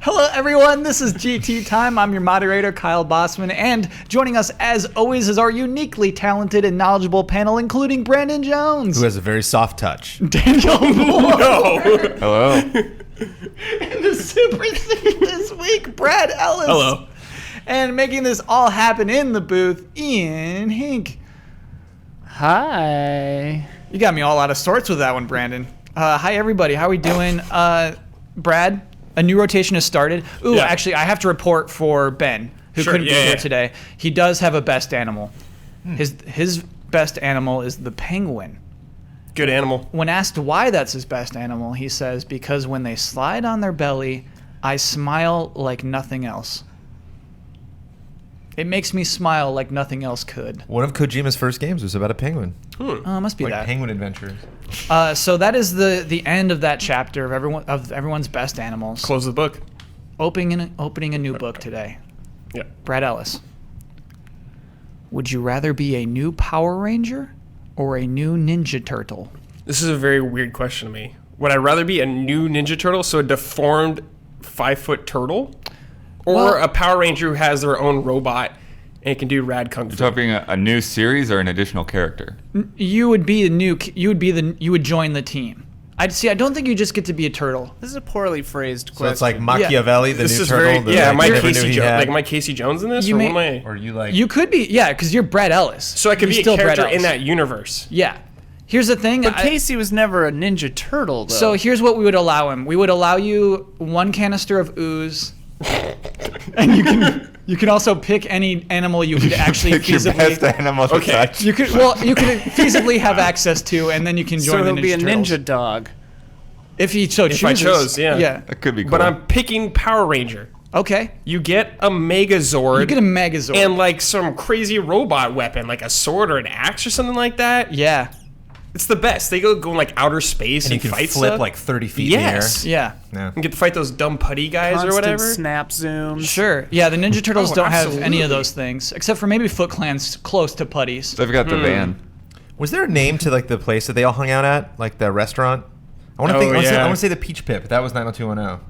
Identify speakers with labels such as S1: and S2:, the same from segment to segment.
S1: Hello, everyone. This is GT Time. I'm your moderator, Kyle Bossman, and joining us, as always, is our uniquely talented and knowledgeable panel, including Brandon Jones,
S2: who has a very soft touch.
S1: Daniel Moore,
S3: Hello.
S1: and the super thief this week, Brad Ellis.
S4: Hello.
S1: And making this all happen in the booth, Ian Hink.
S5: Hi.
S1: You got me all out of sorts with that one, Brandon. Hi, everybody. How we doing? Brad, a new rotation has started. Ooh,
S4: Yeah.
S1: actually, I have to report for Ben, who
S4: Sure,
S1: couldn't be
S4: yeah,
S1: here
S4: yeah.
S1: today. He does have a best animal. His best animal is the penguin.
S4: Good animal.
S1: When asked why that's his best animal, he says, because when they slide on their belly, I smile like nothing else. It makes me smile like nothing else could.
S2: One of Kojima's first games was about a penguin.
S1: Must be
S2: Like
S1: that.
S2: Penguin Adventures.
S1: So that is the end of that chapter of everyone's best animals.
S4: Close the book.
S1: Opening a new book today.
S4: Yeah.
S1: Brad Ellis. Would you rather be a new Power Ranger or a new Ninja Turtle?
S4: This is a very weird question to me. Would I rather be a new Ninja Turtle, so a deformed 5-foot turtle, or
S1: Well-
S4: a Power Ranger who has their own robot and can do rad kung fu?
S3: So being a new series or an additional character?
S1: You would be you would join the team. I don't think you just get to be a turtle.
S5: This is a poorly phrased
S2: So
S5: question.
S2: it's like Machiavelli, the
S4: This
S2: new
S4: is
S2: turtle.
S4: very
S2: that
S4: am I
S2: never knew
S4: Casey
S2: he
S4: Jones?
S2: had.
S4: Like am I Casey Jones in this?
S1: You
S4: or
S1: may-
S4: what am I?
S2: Or you like?
S1: You could be, yeah, because you're Brad Ellis.
S4: So I could
S1: You're
S4: be a
S1: still Brad
S4: character in
S1: Ellis.
S4: that universe.
S1: Yeah. Here's the thing.
S5: But Casey was never a Ninja Turtle, though.
S1: So here's what we would allow him. We would allow you one canister of ooze, and you can also pick any animal you could actually
S3: Pick your best
S1: feasibly.
S3: animal.
S4: Okay.
S1: You could feasibly have access to, and then you can join
S5: so
S1: the
S5: he'll be a
S1: Ninja Turtles.
S5: ninja dog.
S1: If he so
S4: If I
S1: chooses.
S4: chose, yeah.
S1: Yeah.
S3: That could be cool.
S4: But I'm picking Power Ranger.
S1: Okay.
S4: You get a Megazord.
S1: You get a Megazord.
S4: and like some crazy robot weapon, like a sword or an axe or something like that.
S1: yeah.
S4: It's the best. They go in like outer space
S2: and
S4: and,
S2: you can
S4: fight
S2: flip
S4: stuff.
S2: like 30 feet
S4: Yes.
S1: Yeah.
S2: in the air.
S4: And get to fight those dumb putty guys
S5: Constant
S4: or whatever.
S5: snap zooms.
S1: Sure. Yeah. The Ninja Turtles
S4: Oh,
S1: don't have any
S4: absolutely.
S1: of those things, except for maybe Foot Clan's close to putties.
S3: They've got the van.
S2: Was there a name to like the place that they all hung out at, like the restaurant? I want to
S4: Oh,
S2: think. I
S4: yeah.
S2: want to say the Peach Pit, but that was 90210.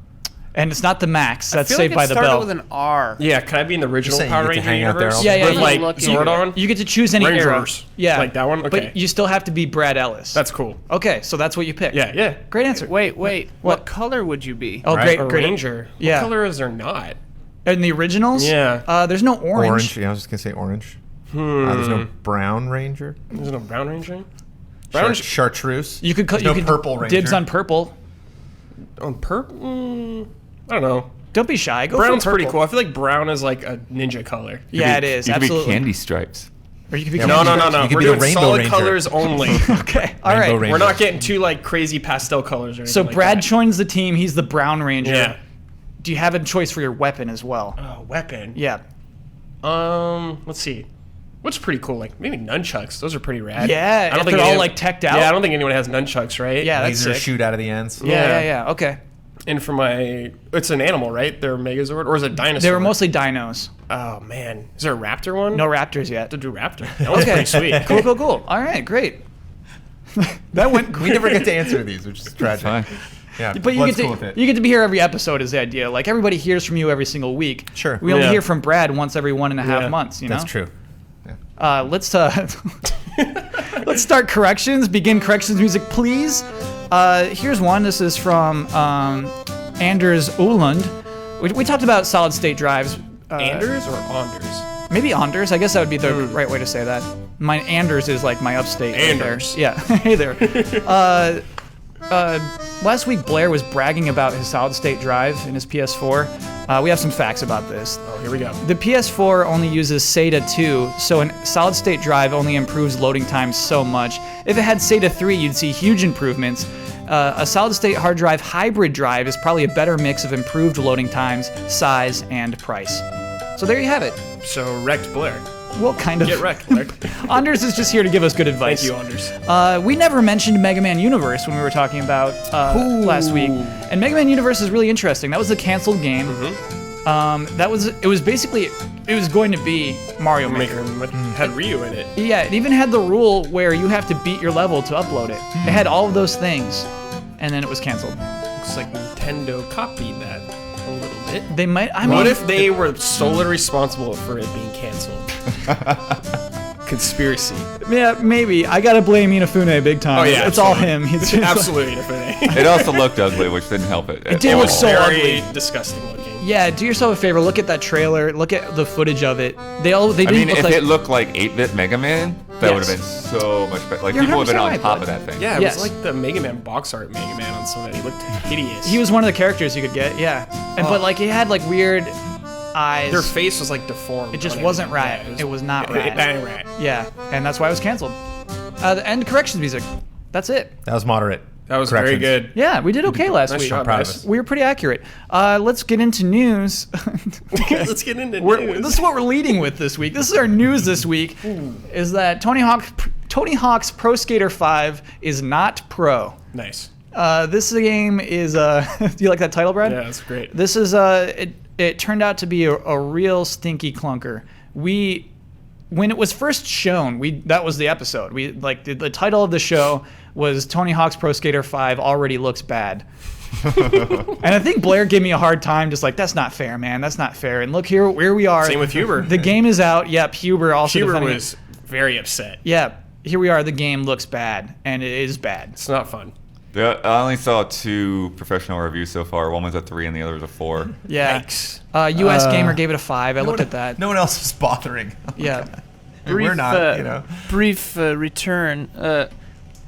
S1: And it's not the Max. That's
S5: I feel
S1: Saved
S5: like
S1: by
S5: it
S1: the
S5: started
S1: Bell.
S5: with an R.
S4: Yeah, can I be in the original
S2: saying you
S4: Power
S2: get to
S4: Ranger
S2: hang out there
S4: universe?
S2: all
S1: Yeah, yeah,
S4: With
S1: yeah.
S4: like
S5: Looking
S4: Zordon?
S1: You get to choose any
S4: Range
S1: era.
S4: Rovers.
S1: Yeah.
S4: Like that one? Okay.
S1: But you still have to be Brad Ellis.
S4: That's cool.
S1: okay. So that's what you pick.
S4: Yeah, yeah.
S1: Great answer.
S5: Wait.
S1: What?
S5: What color would you be?
S1: Oh,
S2: Right.
S4: A
S1: great.
S4: Ranger.
S1: Yeah.
S4: What color is there not?
S1: In the originals?
S4: Yeah.
S1: There's no orange.
S2: Orange. Yeah, I was just gonna say orange. There's no brown Ranger.
S4: There's no Brown Ranger?
S2: Chartreuse.
S1: You could
S2: There's
S1: you
S2: no
S1: could
S2: purple Ranger.
S1: dibs on purple.
S4: On purple? I don't know.
S1: Don't be shy. Go
S4: Brown's
S1: for
S4: pretty
S1: purple.
S4: cool. I feel like brown is like a ninja color.
S1: Yeah, it is.
S3: You could
S1: Absolutely.
S3: be Candy Stripes.
S1: Or you could be
S2: Yeah,
S4: No,
S1: Candy
S4: no, no,
S1: Stripes.
S4: no.
S2: You could
S4: We're
S2: be the
S4: doing
S2: Rainbow
S4: solid
S2: Ranger.
S4: colors only.
S1: Okay. All
S2: Rainbow
S1: right.
S2: Ranger.
S4: We're not getting too like crazy pastel colors or anything
S1: So
S4: like
S1: Brad
S4: that.
S1: joins the team. He's the Brown Ranger.
S4: Yeah.
S1: Do you have a choice for your weapon as well?
S4: Oh, weapon.
S1: Yeah.
S4: Let's see. What's pretty cool? Like maybe nunchucks. Those are pretty rad.
S1: Yeah, if they're all, like, teched out.
S4: Yeah, I don't think anyone has nunchucks, right?
S1: Yeah, that's
S2: Laser
S1: sick.
S2: shoot out of the ends.
S1: Yeah. Okay.
S4: And for my, it's an animal, right? They're a Megazord, or is it a dinosaur?
S1: They were mostly dinos.
S4: Oh man, is there a raptor one?
S1: No raptors yet.
S4: To do raptor. That one's
S1: Okay.
S4: pretty sweet.
S1: Cool. All right. Great. That went.
S2: We never get to answer these, which is tragic.
S3: Fine.
S2: Yeah,
S1: But you
S2: Blood's
S1: get
S2: cool with
S1: to
S2: it.
S1: you get to be here every episode is the idea. Like everybody hears from you every single week.
S2: Sure.
S1: We only
S4: Yeah.
S1: hear from Brad once every 1.5
S4: Yeah.
S1: months. You know.
S2: That's true.
S1: Let's let's start corrections. Begin corrections music, please. Here's one. This is from Anders Uland. We talked about solid state drives.
S4: Anders or Anders?
S1: Maybe Anders. I guess that would be the right way to say that. My Anders is like my upstate. right there.
S4: Anders.
S1: Yeah. Hey there. Last week Blair was bragging about his solid state drive in his PS4. We have some facts about this.
S4: Oh, here we go.
S1: The PS4 only uses SATA 2, so a solid state drive only improves loading times so much. If it had SATA 3, you'd see huge improvements. A solid state hard drive hybrid drive is probably a better mix of improved loading times, size, and price. So there you have it.
S4: So wrecked Blair.
S1: Well, kind of.
S4: Get wrecked, Blair.
S1: Anders is just here to give us good advice.
S4: Thank you, Anders.
S1: We never mentioned Mega Man Universe when we were talking about last week, and Mega Man Universe is really interesting. That was a canceled game. It was going to be Mario Maker.
S4: Had Ryu in it.
S1: Yeah, it even had the rule where you have to beat your level to upload it. It had all of those things, and then it was canceled.
S4: Looks like Nintendo copied that a little bit.
S1: They might. I mean,
S4: What if they were solely responsible for it being canceled? Conspiracy.
S1: Yeah, maybe. I gotta blame Inafune big time.
S4: Oh, yeah,
S1: it's all
S4: absolutely.
S1: him. He's just
S4: Absolutely. Infinity.
S3: It also looked ugly, which didn't help it.
S1: It did look so
S4: Very
S1: ugly.
S4: disgusting looking.
S1: Yeah, do yourself a favor. Look at that trailer. Look at the footage of it. They
S3: I
S1: didn't
S3: mean,
S1: look
S3: if
S1: like.
S3: it looked like 8-bit Mega Man, that would have been
S1: Yes.
S3: so much better. Like,
S1: You're
S3: people have been
S1: 100%
S3: on
S1: right,
S3: top
S1: bud.
S3: of that thing.
S4: Yeah, it
S1: Yes.
S4: was like the Mega Man box art Mega Man on some of that. He looked hideous.
S1: He was one of the characters you could get. Yeah, and but like he had like weird eyes.
S4: Their face was like deformed.
S1: It just
S4: on
S1: wasn't
S4: everything.
S1: right. It was not
S4: It
S1: right.
S4: ain't right.
S1: Yeah, and that's why it was canceled. The end corrections music. That's it.
S2: That was moderate.
S4: That was very
S2: Corrections.
S4: good.
S1: Yeah, we did okay last
S4: Nice
S1: week.
S4: job,
S2: proud of
S4: guys.
S2: us.
S1: We were pretty accurate. Let's get into news.
S4: Let's get into news.
S1: This is what we're leading with this week. This is our news this week. Is that Tony Hawk's Pro Skater 5 is not pro.
S4: Nice.
S1: This game is. Do you like that title, Brad?
S4: Yeah, that's great.
S1: This is it turned out to be a real stinky clunker. When it was first shown, that was the episode. We like the title of the show was Tony Hawk's Pro Skater 5 already looks bad. And I think Blair gave me a hard time, just like, that's not fair, man. That's not fair. And look here, where we are.
S4: Same with Huber.
S1: The game is out. Yep, Huber also
S4: Huber
S1: defending it.
S4: was very upset.
S1: Yeah, here we are. The game looks bad, and it is bad.
S4: It's not fun.
S3: Yeah, I only saw 2 professional reviews so far. One was a 3 and the other was a 4.
S1: Yeah.
S4: Yikes.
S1: US Gamer gave it a 5. I looked at that.
S2: No one else is bothering.
S1: Yeah.
S2: We're not, you know.
S5: Brief return.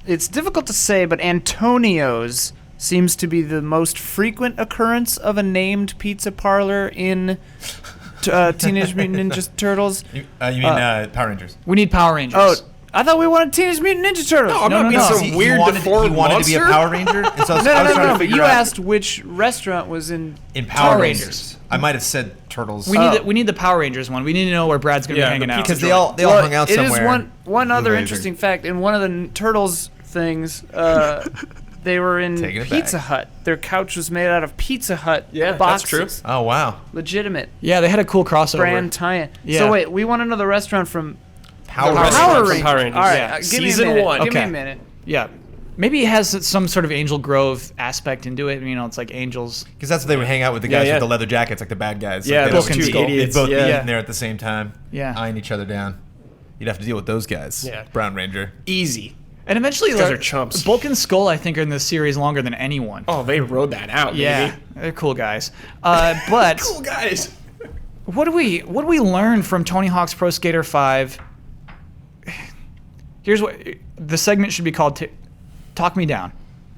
S5: It's difficult to say, but Antonio's seems to be the most frequent occurrence of a named pizza parlor in Teenage Mutant Ninja Turtles.
S2: You mean Power Rangers?
S1: We need Power Rangers.
S5: Oh, I thought we wanted Teenage Mutant Ninja Turtles.
S4: No, I'm
S1: No,
S4: not being
S1: no.
S4: some
S1: See,
S4: weird deformed
S2: he wanted to be a
S4: monster.
S2: Power Ranger. And so I was,
S5: No,
S2: I was
S5: no,
S2: trying
S5: no,
S2: to
S5: but
S2: figure
S5: you
S2: out
S5: asked which restaurant was in.
S2: in Power
S1: Power
S2: Rangers.
S1: Rangers.
S2: I might have said Turtles.
S1: We need the Power Rangers one. We need to know where Brad's gonna
S4: Yeah,
S1: be hanging
S4: the
S1: out.
S4: pizza
S2: because they all hung out
S5: It
S2: somewhere.
S5: is one other
S3: Amazing.
S5: interesting fact. In one of the Turtles things, they were in
S2: Taking it
S5: Pizza
S2: back.
S5: Hut. Their couch was made out of Pizza Hut
S4: Yeah, that's
S5: boxes.
S4: true.
S2: Oh wow,
S5: Legitimate
S1: Yeah, they had a cool crossover.
S5: brand tie-in.
S1: Yeah.
S5: So wait, we want to know the restaurant from
S2: Power
S4: The
S2: Rangers.
S4: restaurant
S5: Power
S4: from
S5: Rangers.
S4: Power Rangers.
S5: All right,
S1: Yeah.
S5: give me a
S4: Season
S5: minute.
S4: 1.
S5: Give me
S1: Okay.
S5: a minute.
S1: Yeah. Maybe it has some sort of Angel Grove aspect into it. You know, it's like angels.
S2: Because that's what they would hang out with the guys
S4: Yeah, yeah.
S2: with the leather jackets, like the bad guys.
S4: Yeah,
S2: like
S1: those
S2: would
S1: two
S2: be-
S4: idiots,
S2: They'd both
S4: yeah.
S2: be
S1: Yeah.
S2: in there at the same time,
S1: Yeah.
S2: eyeing each other down. You'd have to deal with those guys.
S4: Yeah.
S2: Brown Ranger.
S4: Easy.
S1: And eventually,
S4: These guys
S1: like,
S4: are chumps.
S1: Bulk and Skull, I think, are in this series longer than anyone.
S4: Oh, they rode that out,
S1: yeah,
S4: baby.
S1: they're cool guys. But
S4: Cool guys.
S1: what do we learn from Tony Hawk's Pro Skater 5? Here's what the segment should be called. Talk me down,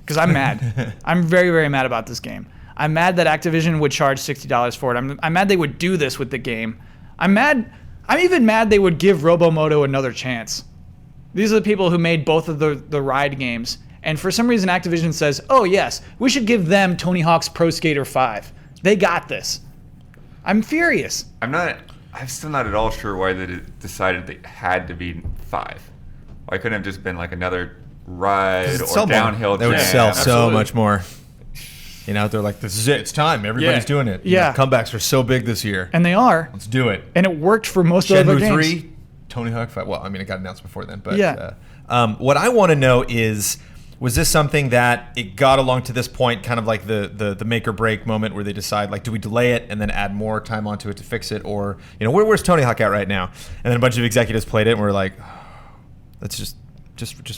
S1: because I'm mad. I'm very, very mad about this game. I'm mad that Activision would charge $60 for it. I'm mad they would do this with the game. I'm even mad they would give Robomoto another chance. These are the people who made both of the ride games. And for some reason, Activision says, oh, yes, we should give them Tony Hawk's Pro Skater 5. They got this. I'm furious.
S3: I'm still not at all sure why they decided they had to be 5. Why couldn't it have just been like another ride
S2: It'd
S3: or
S2: sell more.
S3: downhill
S2: They would
S3: jam?
S2: sell so
S4: absolutely.
S2: much more. You know, they're like, this is it. It's time. Everybody's
S4: Yeah.
S2: doing it.
S1: Yeah.
S2: Comebacks are so big this year.
S1: And they are.
S2: Let's do it.
S1: And it worked for most of the other
S2: Shenmue
S1: games.
S2: 3, Tony Hawk 5. Well, I mean, it got announced before then. But
S1: Yeah.
S2: what I want to know is, was this something that it got along to this point, kind of like the make or break moment where they decide, like, do we delay it and then add more time onto it to fix it? Or, you know, where's Tony Hawk at right now? And then a bunch of executives played it and were like, let's just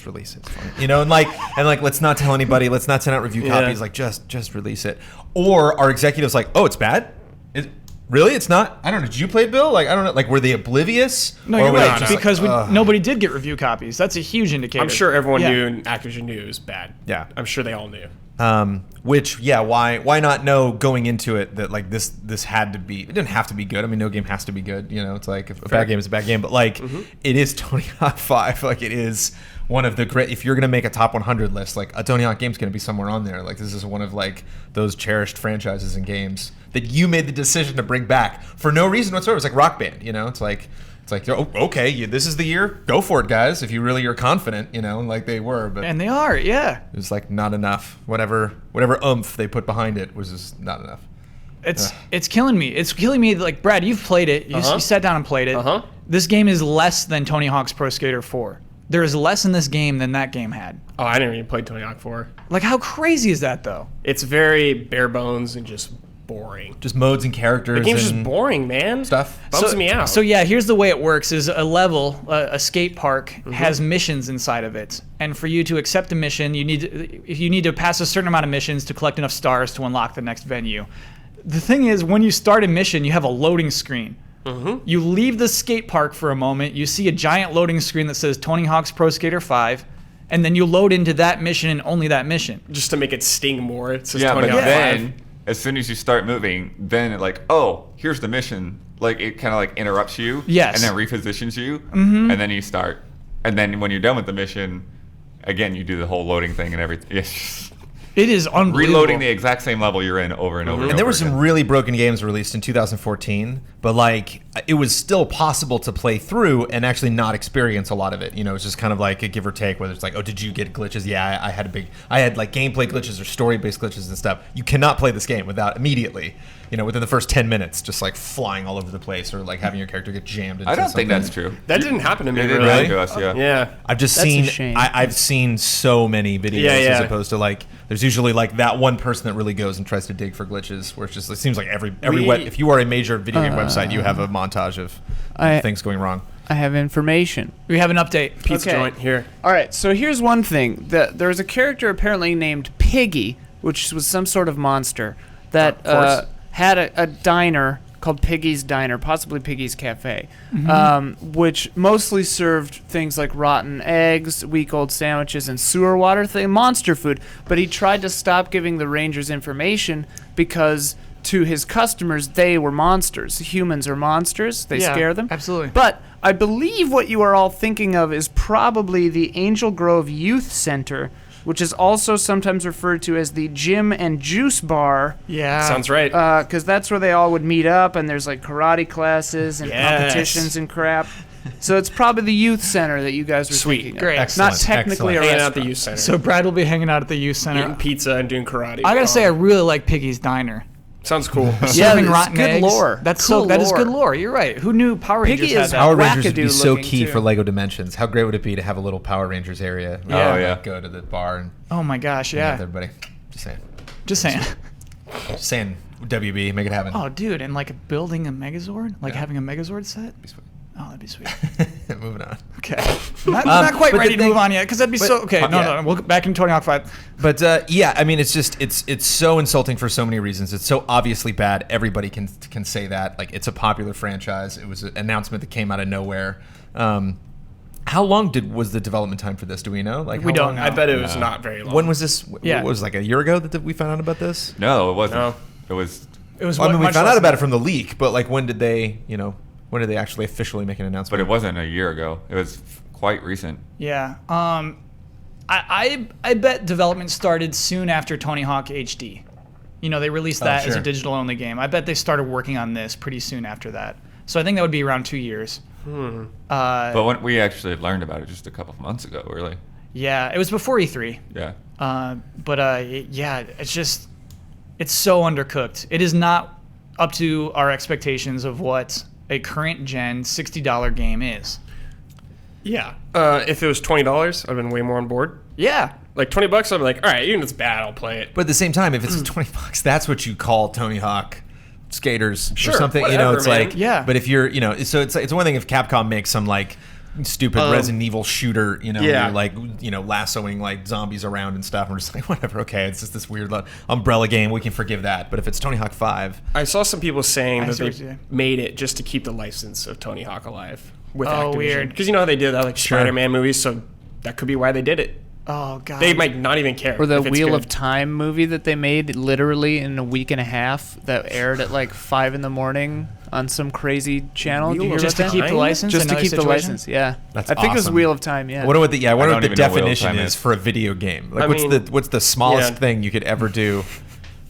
S2: release it. It's fine. You know, and let's not tell anybody. Let's not send out review
S4: Yeah.
S2: copies. Like, just release it. Or are executives like, oh, it's bad? Really? It's not? I don't know. Did you play it, Bill? Like, I don't know. Like, were they oblivious?
S1: No,
S2: Or
S1: you're
S2: were they
S1: right.
S2: just like,
S1: Because
S2: "Ugh."
S1: nobody did get review copies. That's a huge indicator.
S4: I'm sure everyone
S1: Yeah.
S4: knew and Activision knew it was bad.
S2: Yeah.
S4: I'm sure they all knew.
S2: Which, yeah, why not know going into it that, like, this had to be, it didn't have to be good. I mean, no game has to be good. You know, it's like, if a bad game is a bad game. But, like, it is Tony Hawk 5. Like, it is one of the great, if you're going to make a top 100 list, like, a Tony Hawk game's going to be somewhere on there. Like, this is one of, like, those cherished franchises and games that you made the decision to bring back for no reason whatsoever. It's like Rock Band, you know? It's like, oh, okay, this is the year. Go for it, guys. If you really are confident, you know, like they were. But
S1: And they are, yeah.
S2: it was like not enough. Whatever oomph they put behind it was just not enough.
S1: It's killing me. It's killing me. Like, Brad, you've played it. You sat down and played it.
S4: Uh-huh.
S1: This game is less than Tony Hawk's Pro Skater 4. There is less in this game than that game had.
S4: Oh, I never even played Tony Hawk 4.
S1: Like, how crazy is that, though?
S4: It's very bare bones and just boring.
S2: Just modes and characters.
S4: The game's
S2: and
S4: just boring, man.
S2: stuff.
S4: Bums me out.
S1: So yeah, here's the way it works: is a level, a skate park has missions inside of it, and for you to accept a mission, you need to pass a certain amount of missions to collect enough stars to unlock the next venue. The thing is, when you start a mission, you have a loading screen. You leave the skate park for a moment, you see a giant loading screen that says Tony Hawk's Pro Skater 5, and then you load into that mission and only that mission.
S4: Just to make it sting more. It says
S3: Yeah,
S4: Tony
S3: but
S4: Hawk
S3: then
S4: 5.
S3: as soon as you start moving, then it like, oh, here's the mission. Like it kind of like interrupts you.
S1: Yes.
S3: And then repositions you. And then you start. And then when you're done with the mission, again, you do the whole loading thing and everything. It's just
S1: It is unbelievable.
S3: reloading the exact same level you're in over and over.
S2: And there were some really broken games released in 2014, but like it was still possible to play through and actually not experience a lot of it. You know, it's just kind of like a give or take. Whether it's like, oh, did you get glitches? Yeah, I had like gameplay glitches or story-based glitches and stuff. You cannot play this game without immediately, you know, within the first 10 minutes, just like flying all over the place or like having your character get jammed into
S3: I don't
S2: something.
S3: think that's true.
S4: That didn't happen to me.
S3: It didn't
S4: really.
S3: happen to us, yeah.
S4: Yeah.
S2: I've just
S5: That's a
S2: seen
S5: shame.
S2: I've seen so many videos
S4: Yeah, yeah.
S2: as opposed to like there's usually like that one person that really goes and tries to dig for glitches where it's just it seems like every if you are a major video game website you have a montage of things going wrong.
S5: I have information.
S1: We have an update.
S4: Pizza
S5: Okay.
S4: joint here.
S5: All right, so here's one thing. There was a character apparently named Piggy, which was some sort of monster that
S4: Of course.
S5: had a diner called Piggy's Diner, possibly Piggy's Cafe, which mostly served things like rotten eggs, week-old sandwiches, and sewer water, monster food. But he tried to stop giving the Rangers information because to his customers, they were monsters. Humans are monsters. They
S1: Yeah,
S5: scare them.
S1: absolutely.
S5: But I believe what you are all thinking of is probably the Angel Grove Youth Center, which is also sometimes referred to as the Gym and Juice Bar,
S1: Yeah.
S4: Sounds right.
S5: because that's where they all would meet up, and there's like karate classes and
S4: Yes.
S5: competitions and crap. So it's probably the youth center that you guys were
S4: Sweet.
S5: thinking of.
S1: Great.
S2: Excellent,
S5: Not technically
S2: excellent.
S5: a
S4: Hanging out
S5: restaurant.
S4: at the youth center.
S1: So Brad will be hanging out at the youth
S4: eating
S1: center.
S4: pizza and doing karate.
S1: I gotta say, I really like Piggy's Diner.
S4: Sounds cool.
S5: Yeah,
S1: Serving
S5: it's
S1: rotten
S5: good
S1: eggs.
S5: lore.
S1: That's
S5: Cool
S1: that is good
S5: lore.
S1: lore. You're right. Who knew Power
S5: Piggy
S1: Rangers had
S5: is
S1: that?
S2: Power Rangers would be
S5: wackadoo
S2: so
S5: looking,
S2: key
S5: too.
S2: for Lego Dimensions. How great would it be to have a little Power Rangers area?
S1: Yeah.
S3: Oh, yeah.
S2: Go to the bar and
S1: Oh my gosh,
S2: hang out
S1: yeah.
S2: with everybody. Just saying.
S1: Just saying.
S2: Just saying. WB, make it happen.
S1: Oh, dude, and like building a Megazord, like
S2: Yeah.
S1: having a Megazord set.
S2: Be sweet.
S1: Oh, that'd be sweet.
S2: Moving on.
S1: Okay. Not quite
S2: but
S1: ready
S2: the
S1: to move
S2: thing-
S1: on yet, because that'd be so. Okay,
S2: yeah.
S1: no. We'll get back in Tony Hawk 5.
S2: But yeah, I mean, it's just it's so insulting for so many reasons. It's so obviously bad. Everybody can say that. Like, it's a popular franchise. It was an announcement that came out of nowhere. How long was the development time for this? Do we know? Like,
S1: We
S2: how
S1: don't
S2: long-
S1: know.
S4: I bet it was not very long.
S2: When was this?
S1: Yeah.
S2: What was it, like a year ago that we found out about this?
S3: No, it wasn't.
S4: No.
S3: It was.
S1: It was.
S2: Well, I mean, we
S1: much
S2: found
S1: less
S2: out about
S1: than-
S2: it from the leak, but like, when did they actually officially make an announcement?
S3: But it wasn't a year ago. It was quite recent.
S1: Yeah. I bet development started soon after Tony Hawk HD. You know, they released that as a
S2: sure.
S1: digital only game. I bet they started working on this pretty soon after that. So I think that would be around 2 years.
S3: But when we actually learned about it just a couple of months ago, really.
S1: Yeah, it was before E3.
S3: Yeah.
S1: Yeah, it's so undercooked. It is not up to our expectations of what a current gen $60 game is.
S4: Yeah. If it was $20, I'd been way more on board.
S1: Yeah.
S4: Like $20, I'd be like, all right, even if it's bad, I'll play it.
S2: But at the same time, if it's $20, that's what you call Tony Hawk skaters
S4: Sure,
S2: or something. You know,
S4: whatever,
S2: it's
S4: man.
S2: like,
S1: Yeah.
S2: But if you're, you know, so it's one thing if Capcom makes some like stupid Resident Evil shooter, you know,
S4: Yeah.
S2: you're like, you know, lassoing like zombies around and stuff. I'm just like, whatever, okay, it's just this weird umbrella game. We can forgive that. But if it's Tony Hawk 5,
S4: I saw some people saying
S1: I
S4: that
S1: see what
S4: they
S1: you're saying.
S4: made it just to keep the license of Tony Hawk alive with
S1: Oh,
S4: Activision.
S1: weird.
S4: Because you know how they did that, like
S2: Sure.
S4: Spider-Man movies, so that could be why they did it.
S1: Oh god.
S4: They might not even care.
S5: Or the
S4: if it's
S5: Wheel
S4: good.
S5: of Time movie that they made literally in a week and a half that aired at like 5 a.m. on some crazy channel. Did you
S4: Wheel
S5: hear
S4: of
S5: about
S1: just to
S5: that?
S1: keep the
S4: Time?
S1: license.
S5: Just to
S1: another
S5: keep the
S1: situation?
S5: license, yeah.
S2: That's
S5: I think it was
S2: awesome.
S5: Wheel of Time, yeah.
S2: I wonder what the
S3: don't
S2: the
S3: even know what Wheel of
S2: definition
S3: Time
S2: is
S3: is.
S2: for a video game. Like,
S4: I mean,
S2: what's the smallest
S4: yeah.
S2: thing you could ever do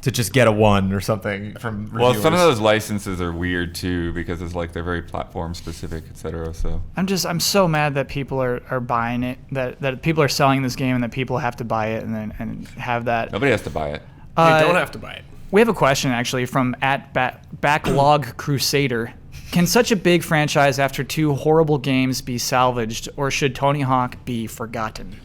S2: to just get a 1 or something from reviewers?
S3: Well, some of those licenses are weird too because it's like they're very platform specific, etc. So
S1: I'm so mad that people are buying it, that people are selling this game and that people have to buy it and have that.
S3: nobody has to buy it.
S4: You
S1: Uh,
S4: don't have to buy it.
S1: We have a question actually from Backlog Crusader. Can such a big franchise after 2 horrible games be salvaged, or should Tony Hawk be forgotten?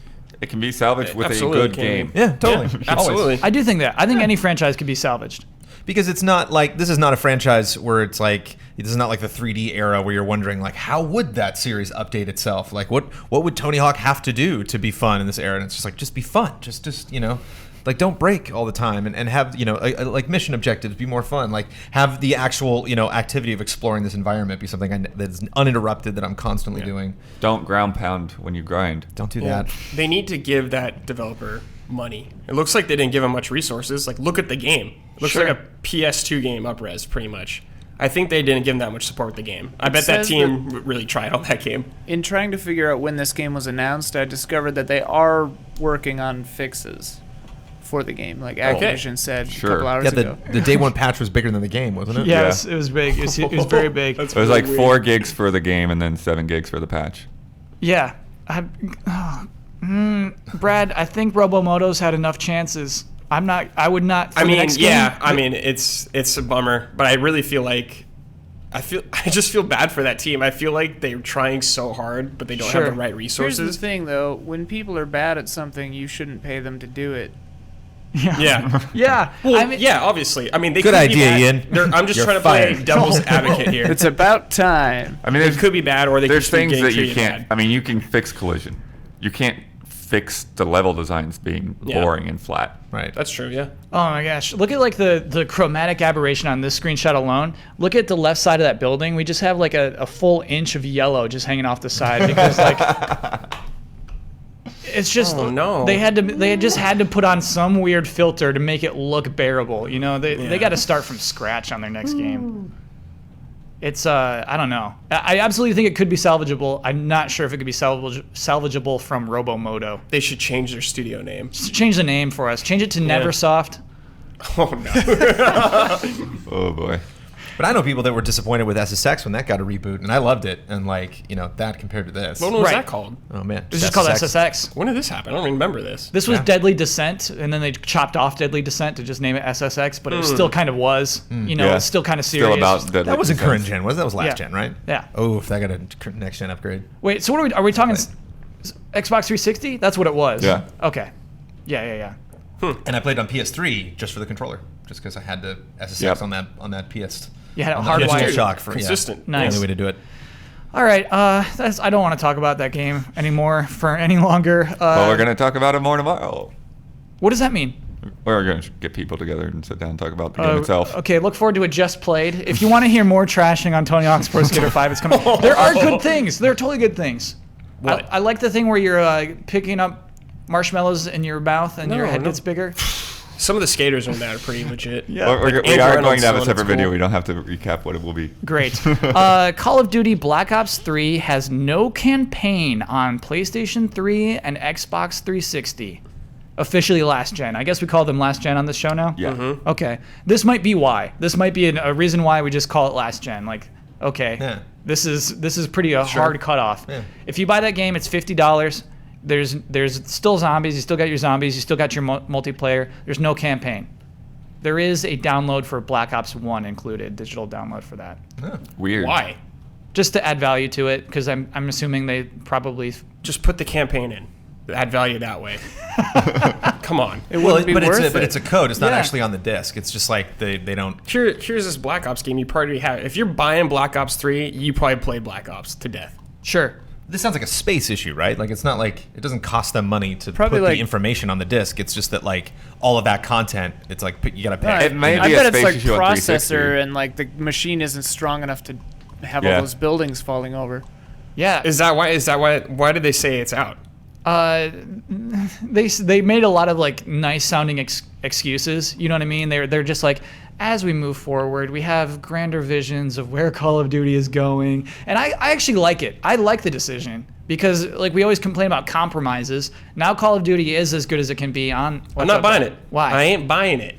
S3: It can be salvaged with a
S4: Absolutely
S3: good
S4: can.
S3: game.
S2: Yeah, totally.
S4: Absolutely.
S1: I do think that. I think any franchise could be salvaged.
S2: because it's not like this is not a franchise where it's like this is not like the 3D era where you're wondering like how would that series update itself? Like what would Tony Hawk have to do to be fun in this era? And it's just like just be fun, just like don't break all the time and have like mission objectives be more fun, like have the actual activity of exploring this environment be something that's uninterrupted that I'm constantly doing.
S3: Don't ground pound when you grind.
S2: Don't do that.
S4: They need to give that developer money. It looks like they didn't give him much resources. Like, look at the game. It looks like a PS2 game up-res, pretty much. I think they didn't give him that much support with the game. I bet that team really tried on that game.
S5: In trying to figure out when this game was announced, I discovered that they are working on fixes for the game, like Activision said a couple hours ago.
S2: The day one patch was bigger than the game, wasn't it?
S1: Yeah, it was big. It was very big.
S3: It was like 4 gigs for the game and then 7 gigs for the patch.
S1: Yeah. Brad, I think Robomoto's had enough chances. I would not. For the next game,
S4: I mean, it's a bummer, but I really feel like I just feel bad for that team. I feel like they're trying so hard, but they don't have the right resources.
S5: Here's the thing, though: when people are bad at something, you shouldn't pay them to do it.
S4: Yeah.
S1: Yeah.
S4: Well,
S1: I mean,
S4: obviously. I mean, they
S2: Good
S4: could
S2: idea,
S4: be
S2: Ian.
S4: bad. I'm just
S2: You're
S4: trying to
S2: fired.
S4: play devil's advocate here.
S5: It's about time.
S3: I mean,
S4: It could be bad, or they
S3: there's
S4: could be
S3: things
S4: getting
S3: that you
S4: treated
S3: can't.
S4: bad.
S3: I mean, you can fix collision. You can't fix the level designs being boring and flat.
S2: Right.
S4: That's true. Yeah.
S1: Oh my gosh! Look at like the chromatic aberration on this screenshot alone. Look at the left side of that building. We just have like a full inch of yellow just hanging off the side because like it's just they had just had to put on some weird filter to make it look bearable. They got to start from scratch on their next game. It's I don't know. I absolutely think it could be salvageable. I'm not sure if it could be salvageable from Robomoto.
S4: They should change their studio name.
S1: Just change the name for us. Change it to Neversoft.
S4: Oh no.
S3: Oh boy.
S2: But I know people that were disappointed with SSX when that got a reboot, and I loved it. And that compared to this.
S4: What was
S1: Right.
S4: that called?
S2: Oh man,
S1: It's just called SSX.
S4: When did this happen? I don't remember this.
S1: This was Deadly Descent, and then they chopped off Deadly Descent to just name it SSX, but it still kind of was.
S3: Yeah.
S1: It's still kind of serious.
S3: Still about Deadly
S2: That wasn't current
S3: Descent.
S2: gen, was it? That was last
S1: Yeah.
S2: gen, right?
S1: Yeah.
S2: Oh, if that got a next gen upgrade.
S1: Wait, so what are we talking Xbox 360? That's what it was.
S3: Yeah.
S1: Okay. Yeah.
S2: And I played on PS3 just for the controller, just because I had to SSX
S3: Yep.
S2: on that PS.
S1: You had it
S2: on the Digital
S1: hardwired.
S2: Shock for
S4: Consistent.
S2: Yeah,
S1: Nice.
S2: the only way to do it.
S1: All right. I don't want to talk about that game anymore for any longer.
S3: Well, we're gonna talk about it more tomorrow.
S1: What does that mean?
S3: We're gonna get people together and sit down and talk about the game itself.
S1: Okay, look forward to it just played. If you want to hear more trashing on Tony Hawk's Pro Skater 5, it's coming. There are good things. There are totally good things.
S4: What?
S1: I like the thing where you're picking up marshmallows in your mouth and your head
S4: no.
S1: gets bigger.
S4: Some of the skaters on that are pretty legit.
S1: Yeah.
S3: We
S4: Andrew
S3: are
S4: Reynolds
S3: going to have a
S4: still in
S3: separate
S4: its
S3: video.
S4: school.
S3: We don't have to recap what it will be.
S1: Great. Call of Duty Black Ops 3 has no campaign on PlayStation 3 and Xbox 360. Officially last gen. I guess we call them last gen on this show now?
S3: Yeah.
S1: Okay. This might be why. This might be a reason why we just call it last gen. Like, okay,
S2: Yeah.
S1: this is pretty hard cutoff.
S2: Yeah.
S1: If you buy that game, it's $50. There's still zombies. You still got your zombies. You still got your multiplayer. There's no campaign. There is a download for Black Ops 1 included, digital download for that.
S3: Weird.
S4: Why?
S1: Just to add value to it, because I'm assuming they probably.
S4: Just put the campaign in. Add value that way. Come on.
S5: It wouldn't be worth it.
S2: But it's a code. It's not
S1: Yeah.
S2: actually on the disc. It's just like they don't.
S4: Here's this Black Ops game you probably have. If you're buying Black Ops 3, you probably play Black Ops to death.
S1: Sure.
S2: This sounds like a space issue, right? Like it's not like it doesn't cost them money to
S5: Probably
S2: put
S5: like-
S2: the information on the disc. It's just that like all of that content, it's like you gotta pay.
S5: Yeah,
S3: It may
S5: I
S3: be a
S5: bet it's
S3: space
S5: like
S3: issue on 360.
S5: processor and like the machine isn't strong enough to have
S3: Yeah.
S5: all those buildings falling over.
S1: Yeah.
S4: Is that why? Why did they say it's out?
S1: They made a lot of like nice sounding excuses. You know what I mean? They're just like, as we move forward, we have grander visions of where Call of Duty is going, and I actually like it. I like the decision because like we always complain about compromises. Now Call of Duty is as good as it can be on.
S4: I'm not buying it.
S1: Why?
S4: I ain't buying it.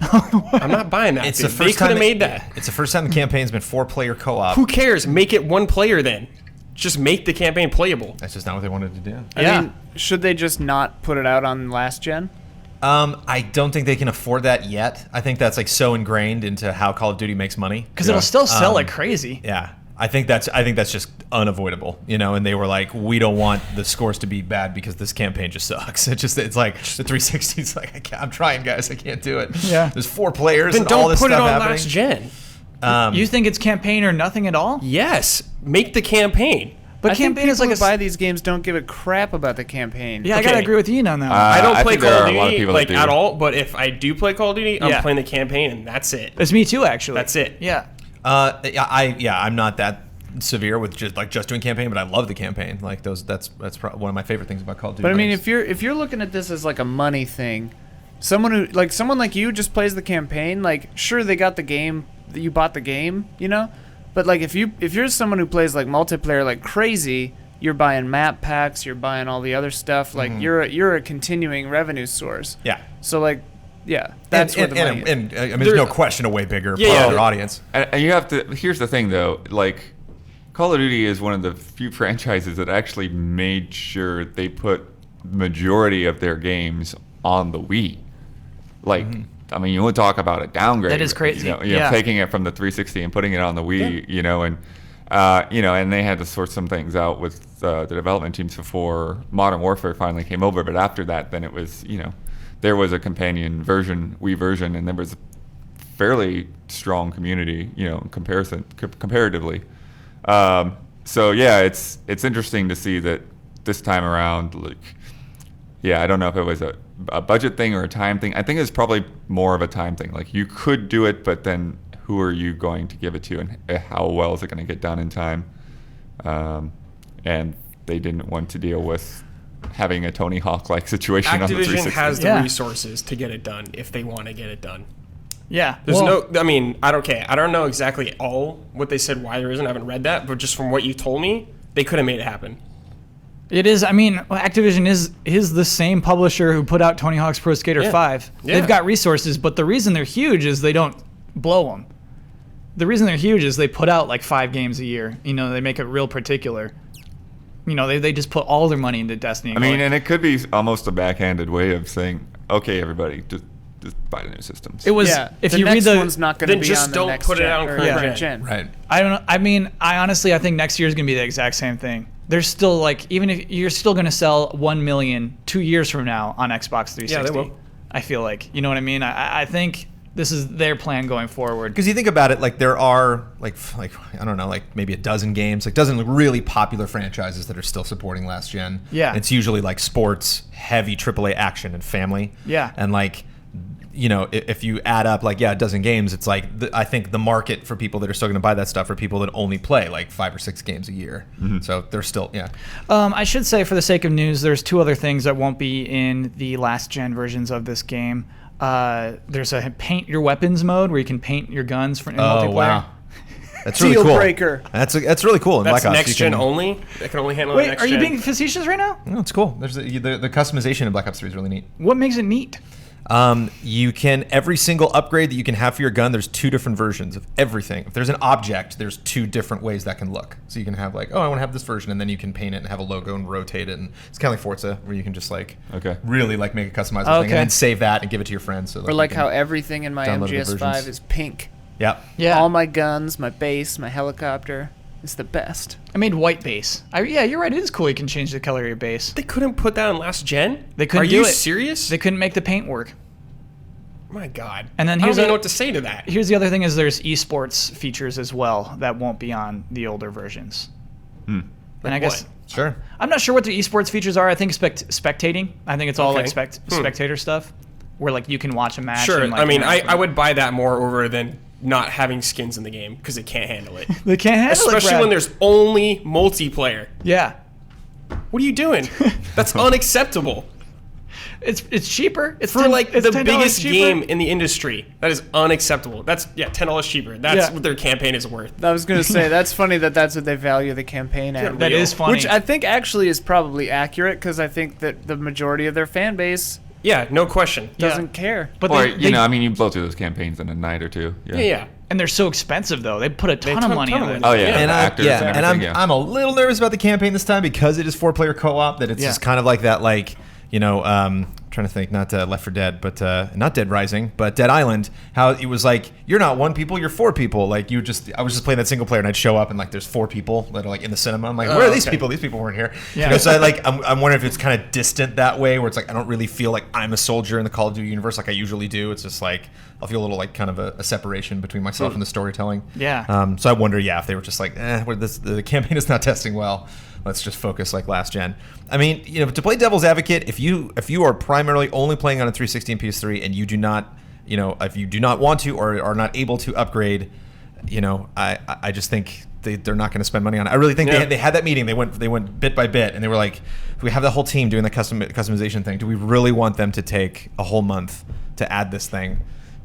S4: I'm not buying that.
S2: It's
S4: dude.
S2: the
S4: They
S2: first
S4: could
S2: time
S4: have made that.
S2: It's the first time the campaign's been 4-player co-op.
S4: Who cares? Make it one player then. Just make the campaign playable.
S2: That's just not what they wanted to do.
S1: Yeah.
S5: I mean, should they just not put it out on last gen?
S2: I don't think they can afford that yet. I think that's like so ingrained into how Call of Duty makes money.
S1: Because it'll still sell like crazy.
S2: Yeah. I think that's just unavoidable, and they were like, we don't want the scores to be bad because this campaign just sucks. It's like the 360 is like, I'm trying, guys, I can't do it.
S1: Yeah.
S2: There's 4 players
S4: Then
S2: and all
S4: don't
S2: this
S4: put it
S2: stuff
S4: on
S2: happening.
S4: last gen.
S1: You think it's campaign or nothing at all?
S4: Yes, make the campaign.
S1: But
S5: I think
S1: campaign is
S5: people
S1: like
S5: who buy these games don't give a crap about the campaign.
S1: Yeah, I gotta
S4: Okay.
S1: agree with Ian on that one.
S4: I don't
S3: I
S4: play
S3: think there
S4: Call
S3: are
S4: of
S3: a lot of
S4: Duty
S3: people that
S4: like
S3: do.
S4: at all, but if I do play Call of Duty, I'm
S1: Yeah.
S4: playing the campaign and that's it.
S1: It's me too, actually.
S4: That's it.
S1: Yeah.
S2: I'm not that severe with just doing campaign, but I love the campaign. Like that's one of my favorite things about Call of Duty.
S5: But I mean,
S2: games.
S5: if you're looking at this as like a money thing, someone like you just plays the campaign. Like, sure, they got the game, you bought the game, but like if you're someone who plays like multiplayer like crazy, you're buying map packs, you're buying all the other stuff. Like you're a continuing revenue source.
S2: yeah.
S5: So like, yeah, that's where the money is.
S2: and I mean, there's no question a way bigger
S4: Yeah,
S2: popular
S4: yeah.
S2: audience.
S3: And you have to. Here's the thing, though. Like, Call of Duty is one of the few franchises that actually made sure they put the majority of their games on the Wii. Like, I mean, you want to talk about a downgrade.
S1: That is crazy.
S3: You know, taking it from the 360 and putting it on the Wii. And they had to sort some things out with the development teams before Modern Warfare finally came over. But after that, then it was, there was a companion version, Wii version, and there was a fairly strong community, comparatively. So yeah, it's interesting to see that this time around, I don't know if it was a budget thing or a time thing. I think it's probably more of a time thing. Like, you could do it, but then who are you going to give it to, and how well is it going to get done in time? And they didn't want to deal with having a Tony Hawk-like situation on the
S4: Activision
S3: 360.
S4: has the
S1: Yeah.
S4: resources to get it done if they want to get it done.
S1: Yeah.
S4: There's
S1: well,
S4: I don't know exactly all what they said why there isn't. I haven't read that, but just from what you told me, they could have made it happen.
S1: It is. I mean, Activision is the same publisher who put out Tony Hawk's Pro Skater
S4: Yeah.
S1: 5.
S4: Yeah.
S1: They've got resources, but the reason they're huge is they don't blow them. The reason they're huge is they put out like 5 games a year. They make it real particular. They just put all their money into Destiny.
S3: I mean, and it could be almost a backhanded way of saying, okay, everybody, just buy the new systems.
S1: it was.
S5: Yeah,
S1: If
S5: the
S1: you
S5: next
S1: read the,
S5: one's not going to
S4: Then
S5: be
S4: just
S5: on the
S4: don't
S5: next
S4: put it
S5: gen,
S4: out on
S5: or
S4: current
S5: current
S4: gen.
S2: Right.
S1: I don't know. I mean, I honestly think next year is going to be the exact same thing. There's still like, even if you're still going to sell 1 million 2 years from now on Xbox 360.
S4: Yeah, they will.
S1: I feel like, you know what I mean? I think this is their plan going forward.
S2: Because you think about it, like there are like I don't know, like maybe a dozen games, like dozen really popular franchises that are still supporting last gen.
S1: Yeah.
S2: It's usually like sports, heavy AAA action, and family.
S1: Yeah.
S2: And like, if you add up like a dozen games, it's like I think the market for people that are still going to buy that stuff are people that only play like 5 or 6 games a year. So they're still
S1: I should say, for the sake of news, there's 2 other things that won't be in the last gen versions of this game. There's a paint your weapons mode where you can paint your guns in multiplayer.
S2: Oh wow. That's really
S5: Deal
S2: cool.
S5: breaker.
S2: That's really cool. In
S4: That's
S2: Black Ops,
S4: next gen only. That can only handle
S1: Wait,
S4: next
S1: are you
S4: gen.
S1: being facetious right now?
S2: No, it's cool. There's the customization in Black Ops 3 is really neat.
S1: What makes it neat?
S2: You can, every single upgrade that you can have for your gun, there's 2 different versions of everything. If there's an object, there's 2 different ways that can look. So you can have like, I want to have this version, and then you can paint it and have a logo and rotate it. And it's kind of like Forza, where you can just like really like make a customizable thing and then save that and give it to your friends. So
S5: Or like how everything in my
S2: download the
S5: MGS5
S2: versions.
S5: is pink.
S2: Yep.
S1: Yeah.
S5: All my guns, my base, my helicopter. It's the best.
S1: I made white base. Yeah, you're right. It is cool. You can change the color of your base.
S4: They couldn't put that on last gen?
S1: They couldn't
S4: Are
S1: do
S4: you
S1: it.
S4: serious?
S1: They couldn't make the paint work.
S4: My God.
S1: And then
S4: I don't
S1: here's
S4: even
S1: a-
S4: know what to say to that.
S1: Here's the other thing: is there's esports features as well that won't be on the older versions. And I guess
S4: what?
S2: Sure.
S1: I'm not sure what the esports features are. I think spectating. I think it's all like
S4: Okay.
S1: spectator stuff, where like you can watch a match.
S4: Sure.
S1: And, like,
S4: I mean,
S1: interact with
S4: I
S1: it.
S4: would buy that more over than not having skins in the game because it can't handle it.
S1: They can't handle it,
S4: Especially
S1: Brad.
S4: when there's only multiplayer.
S1: Yeah,
S4: What are you doing? That's unacceptable.
S1: it's cheaper. It's
S4: For like
S1: it's
S4: the
S1: $10
S4: biggest
S1: cheaper.
S4: game in the industry, that is unacceptable. That's $10 cheaper. That's
S1: Yeah.
S4: what their campaign is worth.
S5: I was going to say, that's funny that's what they value the campaign at.
S1: That is funny.
S5: Which I think actually is probably accurate because I think that the majority of their fan base
S4: Yeah, no question.
S5: doesn't care.
S1: But
S3: Or,
S1: they,
S3: you blow through those campaigns in a night or 2.
S4: Yeah.
S1: and they're so expensive though. They put a ton of
S4: ton
S1: money
S4: of
S1: into it.
S4: money.
S3: Oh, yeah.
S2: And
S3: the actors and
S2: I'm
S3: everything, yeah.
S2: I'm a little nervous about the campaign this time because it is 4-player co-op. That it's
S1: Yeah.
S2: just kind of like that, like trying to think, not Left 4 Dead, but not Dead Rising, but Dead Island. How it was like, you're not 1 people, you're 4 people. Like I was just playing that single player, and I'd show up, and like there's 4 people that are like in the cinema. I'm like, where are these people? These people weren't here.
S1: Yeah.
S2: So I'm wondering if it's kind of distant that way, where it's like I don't really feel like I'm a soldier in the Call of Duty universe like I usually do. It's just like I'll feel a little like kind of a separation between myself and the storytelling.
S1: Yeah.
S2: So I wonder, if they were just like, the campaign is not testing well. Let's just focus like last gen. I mean, to play devil's advocate, if you are primarily only playing on a 360 and PS3, and you do not, if you do not want to or are not able to upgrade, I just think they're not going to spend money on it. I really think they had that meeting. They went bit by bit, and they were like, we have the whole team doing the customization thing. Do we really want them to take a whole month to add this thing?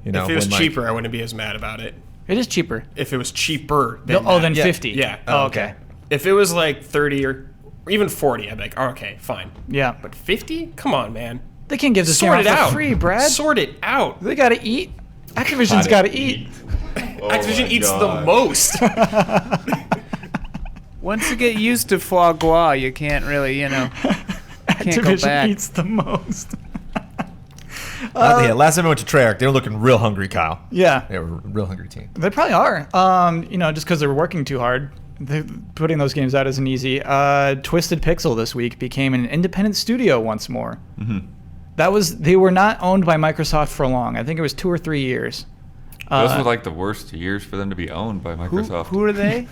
S4: If it was cheaper, I wouldn't be as mad about it.
S1: It is cheaper.
S4: If it was cheaper than
S1: than 50.
S4: Yeah.
S1: Oh, okay.
S4: If it was like 30 or even 40, I'd be like, okay, fine.
S1: Yeah.
S4: But 50? Come on, man.
S1: They can't give this game
S4: Sort
S1: out
S4: it
S1: for
S4: out.
S1: free, Brad.
S4: Sort it out.
S1: They gotta eat. Activision's gotta eat.
S4: Activision eats the most.
S5: Once you get used to foie gras, you can't really, can't go
S1: Activision
S5: back.
S1: eats the most.
S2: Last time I went to Treyarch, they were looking real hungry, Kyle.
S1: Yeah.
S2: They were a real hungry team.
S1: They probably are. Just because they're working too hard. Putting those games out isn't easy. Twisted Pixel this week became an independent studio once more. Mm-hmm. They were not owned by Microsoft for long. I think it was 2 or 3 years.
S3: Those were like the worst years for them to be owned by Microsoft.
S5: Who are they?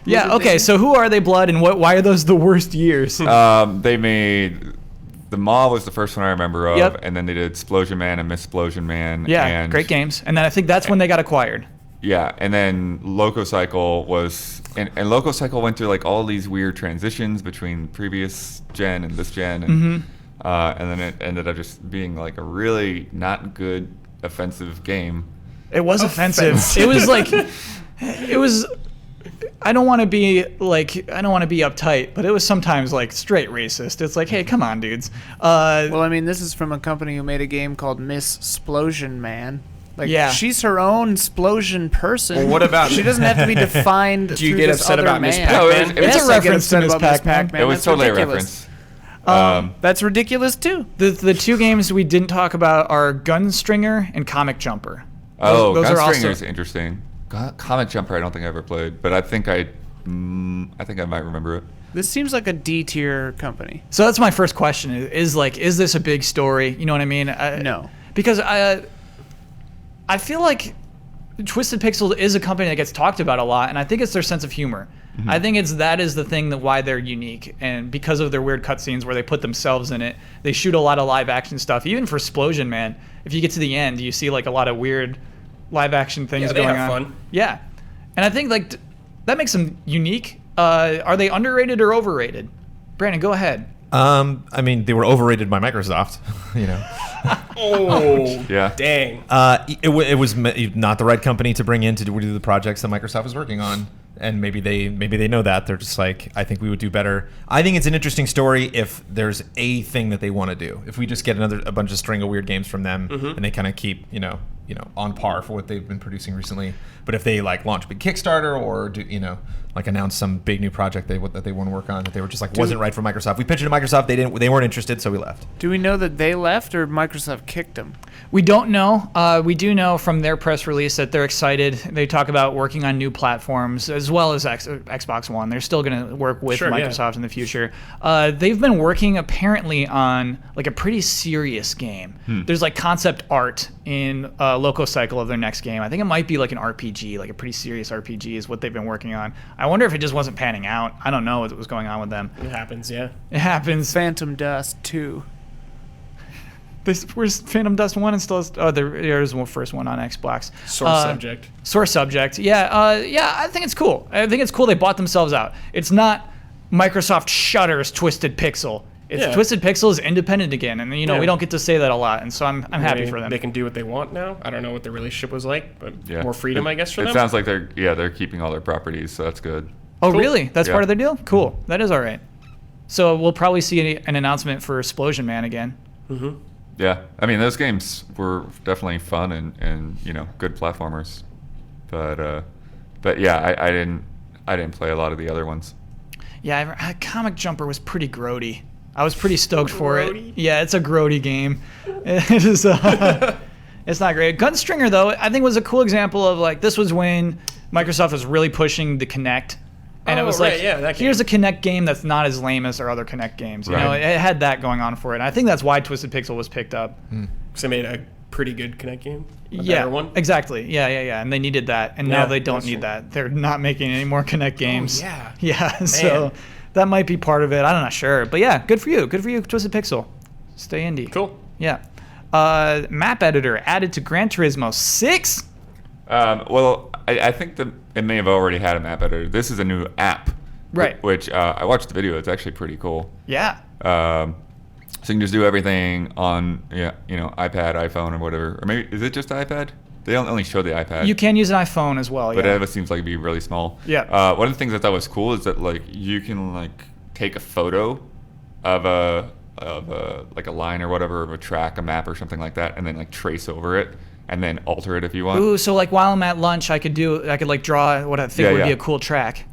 S1: Yeah. Okay. So who are they, Blood, and why are those the worst years?
S3: They made the Maw was the first one I remember of,
S1: Yep.
S3: and then they did Splosion Man and Miss Splosion Man.
S1: Yeah.
S3: and,
S1: Great games. And then I think that's when they got acquired.
S3: Yeah, and then Lococycle was, and Lococycle went through like all these weird transitions between previous gen and this gen, and then it ended up just being like a really not good offensive game.
S1: It was offensive. It was like, I don't want to be uptight, but it was sometimes like straight racist. It's like, hey, come on, dudes.
S5: Well, I mean, this is from a company who made a game called Miss Splosion Man. Like,
S1: Yeah.
S5: she's her own Splosion person.
S4: Well, what about-
S5: She doesn't have to be defined.
S4: Do you
S5: through
S4: get
S5: this
S4: upset
S5: other
S4: about Miss
S5: man.
S3: No,
S4: Pac-Man?
S3: it was
S1: It's
S5: Yes,
S1: a
S5: I get
S1: reference to
S5: upset
S1: Miss
S5: about Miss
S1: Pac-Man.
S5: Pac-Man.
S3: It was
S5: That's
S3: totally
S5: ridiculous.
S3: a reference.
S5: That's ridiculous too.
S1: The 2 games we didn't talk about are Gunstringer and Comic Jumper.
S3: Oh,
S1: those are
S3: Gunstringer is
S1: also-
S3: interesting. Comic Jumper, I don't think I ever played, but I think I might remember it.
S5: This seems like a D tier company.
S1: So that's my first question: is this a big story? You know what I mean?
S5: No.
S1: Because I feel like Twisted Pixel is a company that gets talked about a lot, and I think it's their sense of humor.
S3: Mm-hmm.
S1: I think that is the thing why they're unique, and because of their weird cutscenes where they put themselves in it, they shoot a lot of live action stuff. Even for Splosion Man, if you get to the end, you see like a lot of weird live action things
S4: Yeah, they
S1: going
S4: have
S1: on.
S4: fun.
S1: Yeah, and I think like that makes them unique. Are they underrated or overrated? Brandon, go ahead.
S2: I mean, they were overrated by Microsoft.
S4: Oh,
S3: Yeah.
S4: dang.
S2: It was not the right company to bring in to do the projects that Microsoft was working on, and maybe they know that. They're just like, I think we would do better. I think it's an interesting story if there's a thing that they want to do. If we just get a bunch of string of weird games from them, and they kind of keep on par for what they've been producing recently. But if they like launch a big Kickstarter or do like announce some big new project that they want to work on that they were just like wasn't right for Microsoft. We pitched it to Microsoft. They weren't interested, so we left.
S5: Do we know that they left or Microsoft kicked them?
S1: We don't know. We do know from their press release that they're excited. They talk about working on new platforms as well as Xbox One. They're still going to work with
S4: Sure, yeah.
S1: Microsoft in the future. They've been working apparently on like a pretty serious game. There's like concept art in Lococycle of their next game. I think it might be like an RPG, like a pretty serious RPG is what they've been working on. I wonder if it just wasn't panning out. I don't know what was going on with them.
S4: It happens, yeah.
S1: It happens.
S5: Phantom Dust 2.
S1: Where's Phantom Dust 1 and still has, there's the first one on Xbox.
S4: Source subject.
S1: Source subject. Yeah, I think it's cool. I think it's cool they bought themselves out. It's not Microsoft Shutter's Twisted Pixel. It's
S4: Yeah.
S1: Twisted Pixel is independent again, and
S4: Yeah.
S1: we don't get to say that a lot, and so I'm happy for them.
S4: They can do what they want now. I don't know what their relationship was like, but
S3: Yeah.
S4: more freedom, I guess, for
S3: it
S4: them.
S3: sounds like they're keeping all their properties, so that's good.
S1: Oh,
S4: Cool.
S1: really? That's
S3: Yeah.
S1: part of their deal? Cool. That is all right. So we'll probably see an announcement for Splosion Man again.
S3: Yeah, I mean those games were definitely fun and good platformers, but yeah, I didn't play a lot of the other ones.
S1: Yeah, Comic Jumper was pretty grody. I was pretty stoked for it.
S4: Grody?
S1: Yeah, it's a grody game. It is. It's not great. Gunstringer though, I think was a cool example of like this was when Microsoft was really pushing the Kinect, and it
S4: Oh,
S1: was
S4: right,
S1: like,
S4: yeah, that
S1: here's a
S4: game.
S1: Kinect game that's not as lame as our other Kinect games. You know,
S3: Right.
S1: it had that going on for it. And I think that's why Twisted Pixel was picked up.
S4: Because they made a pretty good Kinect game. A
S1: Yeah,
S4: better one.
S1: exactly. Yeah. And they needed that, and now
S4: Yeah,
S1: they don't
S4: that's
S1: need
S4: true.
S1: that. They're not making any more Kinect games.
S4: yeah.
S1: Yeah. So that might be part of it. I'm not sure, but yeah, good for you. Good for you, Twisted Pixel. Stay indie.
S4: Cool.
S1: Yeah. Map editor added to Gran Turismo 6.
S3: Well, I think that it may have already had a map editor. This is a new app.
S1: Right.
S3: Which I watched the video. It's actually pretty cool.
S1: Yeah.
S3: So you can just do everything on, iPad, iPhone, or whatever. Or maybe, is it just iPad? They don't only show the iPad.
S1: You can use an iPhone as well.
S3: But
S1: Yeah.
S3: it seems like it'd be really small.
S1: Yeah.
S3: One of the things I thought was cool is that like you can like take a photo of a line or whatever of a track, a map or something like that, and then like trace over it and then alter it if you want.
S1: Ooh, so like while I'm at lunch, I could like draw what I think
S3: Yeah,
S1: would be
S3: yeah.
S1: a cool track,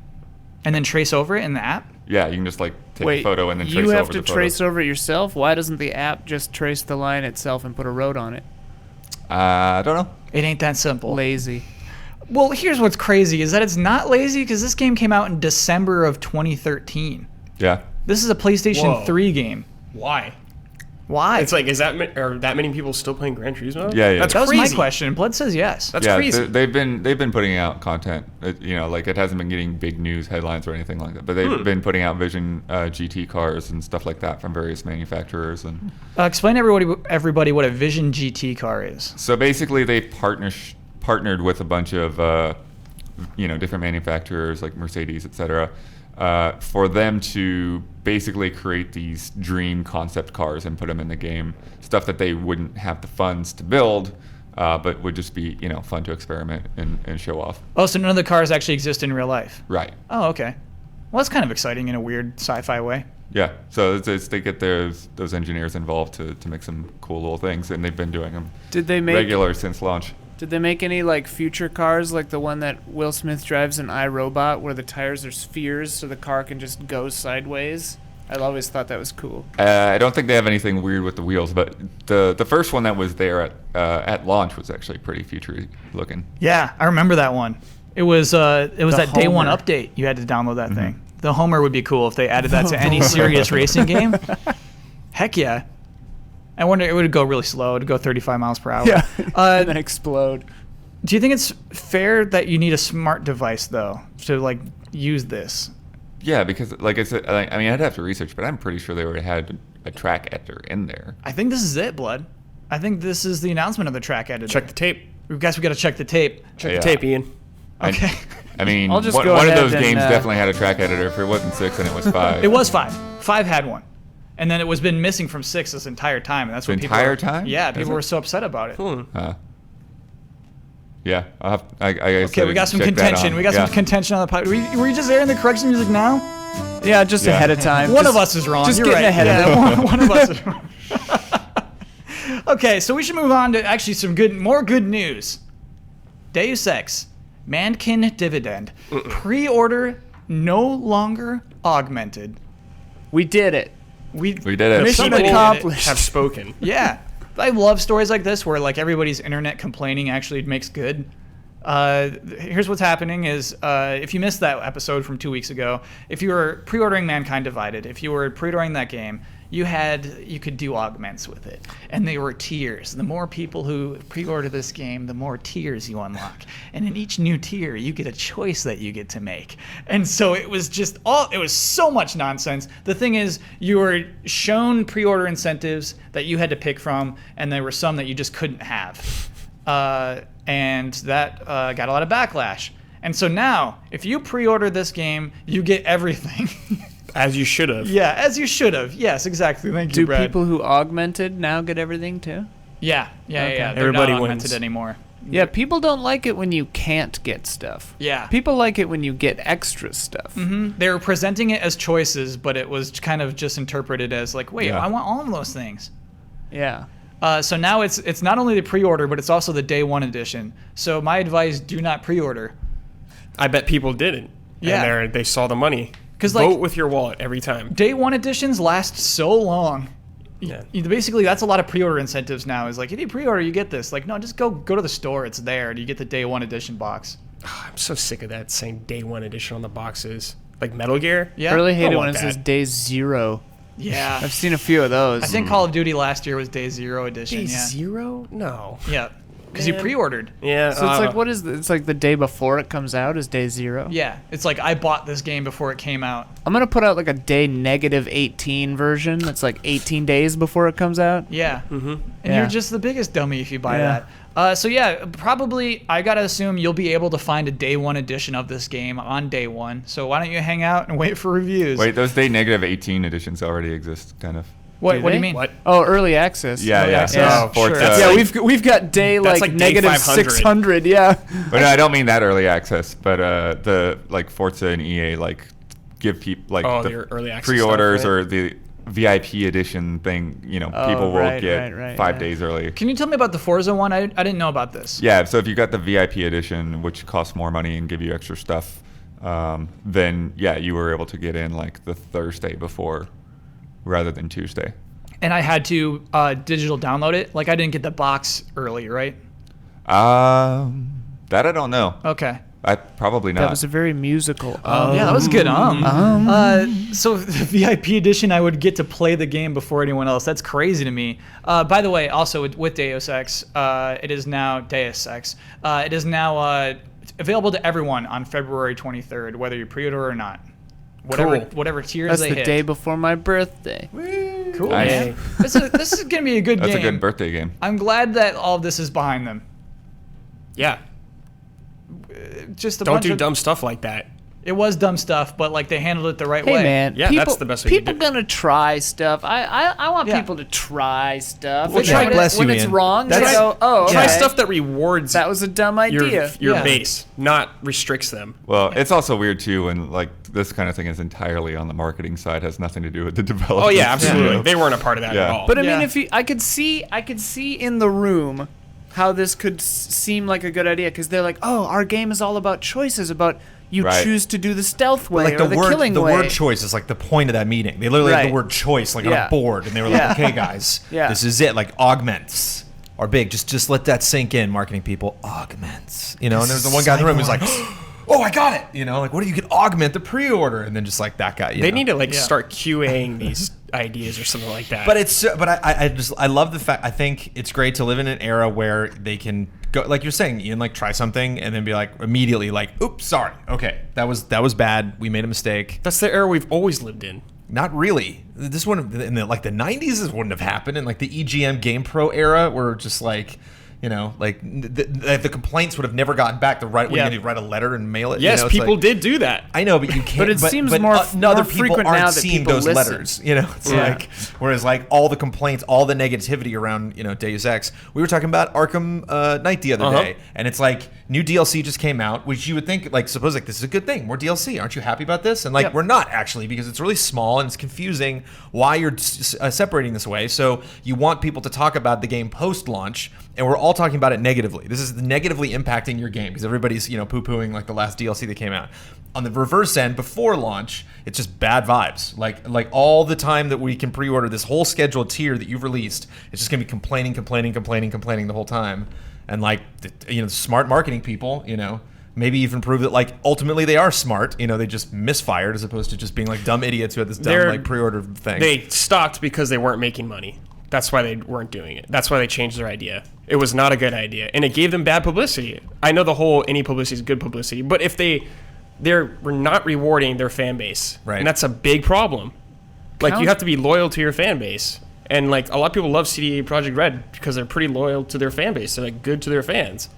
S1: and then trace over it in the app.
S3: Yeah, you can just like take
S5: Wait,
S3: a photo and then trace
S5: you
S3: over
S5: have
S3: the
S5: to
S3: photo.
S5: trace over it yourself? Why doesn't the app just trace the line itself and put a road on it?
S3: I don't know.
S1: It ain't that simple.
S5: Lazy.
S1: Well, here's what's crazy is that it's not lazy because this game came out in December of 2013.
S3: Yeah.
S1: This is a PlayStation
S4: Whoa.
S1: 3 game.
S4: Why?
S1: Why?
S4: It's like, are that many people still playing Gran Turismo?
S3: Yeah, yeah.
S4: That's
S1: that was
S4: crazy.
S1: my question. Blood says yes.
S4: That's
S3: yeah,
S4: crazy.
S3: they've been putting out content. Like it hasn't been getting big news headlines or anything like that. But they've been putting out Vision GT cars and stuff like that from various manufacturers. And
S1: Explain to everybody what a Vision GT car is.
S3: so basically, they partnered with a bunch of different manufacturers like Mercedes, etc. For them to basically create these dream concept cars and put them in the game, stuff that they wouldn't have the funds to build, but would just be fun to experiment and show off.
S1: Oh, so none of the cars actually exist in real life.
S3: Right.
S1: Oh, okay. Well, that's kind of exciting in a weird sci-fi way.
S3: Yeah. So they get those engineers involved to make some cool little things, and they've been doing them
S5: Did they make
S3: regular since launch.
S5: Did they make any like future cars like the one that Will Smith drives in iRobot where the tires are spheres so the car can just go sideways? I always thought that was cool.
S3: I don't think they have anything weird with the wheels, but the first one that was there at launch was actually pretty future looking.
S1: Yeah, I remember that one. It was that day one
S5: Homer.
S1: update. You had to download that thing. The Homer would be cool if they added that to any serious racing game. Heck yeah. I wonder it would go really slow. It would go 35 miles per hour.
S5: And then explode.
S1: Do you think it's fair that you need a smart device though to like use this?
S3: Yeah, because like I said, I mean, I'd have to research, but I'm pretty sure they already had a track editor in there.
S1: I think this is it, Blood. I think this is the announcement of the track editor.
S4: Check the tape.
S1: We guess we got to check the tape.
S4: Check
S3: Yeah.
S4: the tape, Ian.
S1: Okay.
S3: I mean,
S5: I'll just
S3: one
S5: go
S3: of
S5: ahead
S3: those
S5: and,
S3: games definitely had a track editor. If it wasn't 6, then it was 5.
S1: It was 5. 5 had one. And then it was been missing from 6 this entire time, and that's
S3: The
S1: what people
S3: entire
S1: were,
S3: time?
S1: Yeah,
S3: Is
S1: people
S3: it?
S1: were so upset about it.
S3: Yeah, I'll have. I
S1: Okay, we got some contention. We got some contention on the pod. Were you just airing the correction music now?
S5: Yeah, just
S3: Yeah.
S5: ahead of time.
S1: One
S5: Just-
S1: of us is wrong.
S5: Just
S1: You're
S5: getting
S1: right.
S5: ahead
S1: Yeah,
S5: of it.
S1: one of us is wrong. Okay, so we should move on to actually some more good news. Deus Ex, Mankin Dividend, pre-order no longer augmented.
S5: We did it.
S3: We did it.
S5: Mission
S4: Somebody
S5: accomplished.
S4: have spoken.
S1: Yeah, I love stories like this where like everybody's internet complaining actually makes good. Here's what's happening is if you missed that episode from 2 weeks ago, if you were pre-ordering Mankind Divided, if you were pre-ordering that game, you could do augments with it, and they were tiers. The more people who pre-order this game, the more tiers you unlock, and in each new tier, you get a choice that you get to make. And so it was so much nonsense. The thing is, you were shown pre-order incentives that you had to pick from, and there were some that you just couldn't have. And that got a lot of backlash. And so now, if you pre-order this game, you get everything.
S4: As you should have.
S1: Yeah, as you should have. Yes, exactly. Thank you,
S5: Do
S1: Brad.
S5: people who augmented now get everything too?
S1: Yeah. They're
S4: Everybody
S1: not augmented
S4: wins.
S1: anymore.
S5: Yeah, people don't like it when you can't get stuff.
S1: Yeah.
S5: People like it when you get extra stuff.
S1: They were presenting it as choices, but it was kind of just interpreted as like, wait,
S3: Yeah.
S1: I want all of those things.
S5: Yeah.
S1: So now it's not only the pre-order, but it's also the day one edition. So my advice: do not pre-order.
S4: I bet people didn't.
S1: Yeah.
S4: And they saw the money
S1: Because
S4: Vote
S1: like
S4: with your wallet every time.
S1: day one editions last so long.
S4: Yeah.
S1: Basically, that's a lot of pre-order incentives now. Is like if you pre-order, you get this. Like no, just go to the store. It's there. And you get the day one edition box.
S4: I'm so sick of that saying day one edition on the boxes. Like Metal Gear.
S1: Yeah.
S5: I really hate
S4: I
S5: it
S4: want
S5: when it says
S4: that.
S5: day 0.
S1: Yeah.
S5: I've seen a few of those.
S1: I think Call of Duty last year was day 0 edition.
S4: Day
S1: yeah.
S4: 0? No.
S1: Yeah. Because you
S4: Man.
S1: pre-ordered.
S4: Yeah.
S5: So it's like, what is it's like the day before it comes out is day 0.
S1: Yeah. It's like I bought this game before it came out.
S5: I'm gonna put out like a day -18 version. That's like 18 days before it comes out.
S1: Yeah. Mm-hmm. And
S5: Yeah.
S1: you're just the biggest dummy if you buy
S5: Yeah.
S1: that. So yeah, probably I gotta assume you'll be able to find a day one edition of this game on day one. So why don't you hang out and wait for reviews?
S3: Wait, those day -18 editions already exist, kind of.
S1: What
S5: Do
S1: do you
S5: they?
S1: mean?
S4: What?
S5: Oh, early access.
S3: Yeah,
S1: Early
S3: yeah.
S1: access.
S5: Yeah.
S1: Oh, sure.
S3: Forza-
S5: Yeah,
S4: like-
S5: we've got day
S4: That's
S5: like
S4: like day
S5: negative
S4: 500.
S5: 600. Yeah.
S3: But no, I don't mean that early access, but the like Forza and EA like give people like
S4: Oh,
S3: the
S4: their early access
S3: pre-orders
S4: stuff, right?
S3: or the VIP edition thing. You know,
S5: Oh,
S3: people will
S5: right,
S3: get
S5: right,
S3: 5
S5: yeah.
S3: days early.
S1: Can you tell me about the Forza one? I didn't know about this.
S3: Yeah, so if you got the VIP edition, which costs more money and give you extra stuff, then yeah, you were able to get in like the Thursday before, rather than Tuesday.
S1: And I had to digital download it. Like I didn't get the box early, right?
S3: That I don't know.
S1: Okay.
S3: I probably not.
S5: That was a very musical.
S1: Yeah, that was good. So the VIP edition, I would get to play the game before anyone else. That's crazy to me. By the way, also with Deus Ex, it is now available to everyone on February 23rd, whether you pre-order or not. Whatever tiers
S5: That's
S1: they
S5: the
S1: hit.
S5: day before my birthday.
S1: Cool,
S3: Nice.
S1: man. This is gonna be a good
S3: That's
S1: game.
S3: a good birthday game.
S1: I'm glad that all of this is behind them.
S4: Yeah.
S1: Just a
S4: Don't
S1: bunch
S4: do
S1: of,
S4: dumb stuff like that.
S1: It was dumb stuff, but like they handled it the right
S5: Hey
S1: way.
S5: man,
S4: Yeah,
S5: people,
S4: that's the best way to
S5: people
S4: do it.
S5: gonna try stuff. I want
S1: Yeah.
S5: people to try stuff.
S1: Well,
S5: And
S1: try
S5: when
S1: it.
S2: Bless
S5: when
S2: you,
S5: it's
S2: Ian.
S5: wrong, they
S2: That's-
S5: go, oh, okay.
S4: Try stuff that rewards
S5: That was a dumb
S4: your
S5: idea.
S1: Yeah.
S4: base, not restricts them.
S3: Well, it's also weird too when like this kind of thing is entirely on the marketing side, has nothing to do with the development.
S4: Oh yeah, absolutely.
S3: Yeah.
S4: They weren't a part of that
S3: Yeah.
S4: at all.
S5: But I
S1: Yeah.
S5: mean, if you, I could see in the room how this could seem like a good idea because they're like, oh, our game is all about choices, about you
S3: Right.
S5: choose to do the stealth way
S2: Like
S5: or the killing
S2: the
S5: way.
S2: word choice is like the point of that meeting. They literally had
S5: Right.
S2: the word choice like on
S5: Yeah.
S2: a board, and they were
S5: Yeah.
S2: like, "Okay, guys,
S5: Yeah.
S2: this is it." Like augments are big. Just let that sink in, marketing people. Augments, you know. And there was the one guy in the room who's like, "Oh, I got it." You know, like what do you can augment the pre-order, and then just like that guy. You
S4: they
S2: know?
S4: need to like
S1: Yeah.
S4: start QAing these ideas or something like that.
S2: But I love the fact. I think it's great to live in an era where they can go, like you're saying, Ian, like try something and then be like immediately like, "Oops, sorry. Okay, that was bad. We made a mistake."
S4: that's the era we've always lived in.
S2: Not really. This wouldn't in the like the 90s. This wouldn't have happened in like the EGM Game Pro era, where just like. You know, like the complaints would have never gotten back. When
S1: Yeah.
S2: you write a letter and mail it.
S4: Yes,
S2: you know, it's
S4: people
S2: like-
S4: did do that.
S2: I know, but you can't.
S5: But it seems more
S2: other
S5: more
S2: people
S5: frequent
S2: aren't
S5: now that
S2: seeing
S5: people
S2: those
S5: listen.
S2: letters. You know, it's
S5: Yeah.
S2: like whereas like all the complaints, all the negativity around Deus Ex. We were talking about Arkham Knight the other day, and it's like new DLC just came out, which you would think like suppose like this is a good thing, more DLC. Aren't you happy about this? And like
S1: Yep.
S2: we're not actually because it's really small and it's confusing why you're separating this way. So you want people to talk about the game post launch, and we're all talking about it negatively. This is negatively impacting your game because everybody's poo-pooing like the last DLC that came out. On the reverse end, before launch, it's just bad vibes. Like all the time that we can pre-order this whole scheduled tier that you've released, it's just gonna be complaining the whole time. And like smart marketing people, maybe even prove that like ultimately they are smart. They just misfired as opposed to just being like dumb idiots who had this dumb
S4: They're-
S2: like pre-order thing.
S4: They stopped because they weren't making money. That's why they weren't doing it. That's why they changed their idea. It was not a good idea, and it gave them bad publicity. I know the whole any publicity is good publicity, but if they're not rewarding their fan base,
S2: Right.
S4: and that's a big problem. Like
S5: Count-
S4: you have to be loyal to your fan base, and like a lot of people love CD Projekt Red because they're pretty loyal to their fan base. They're like good to their fans.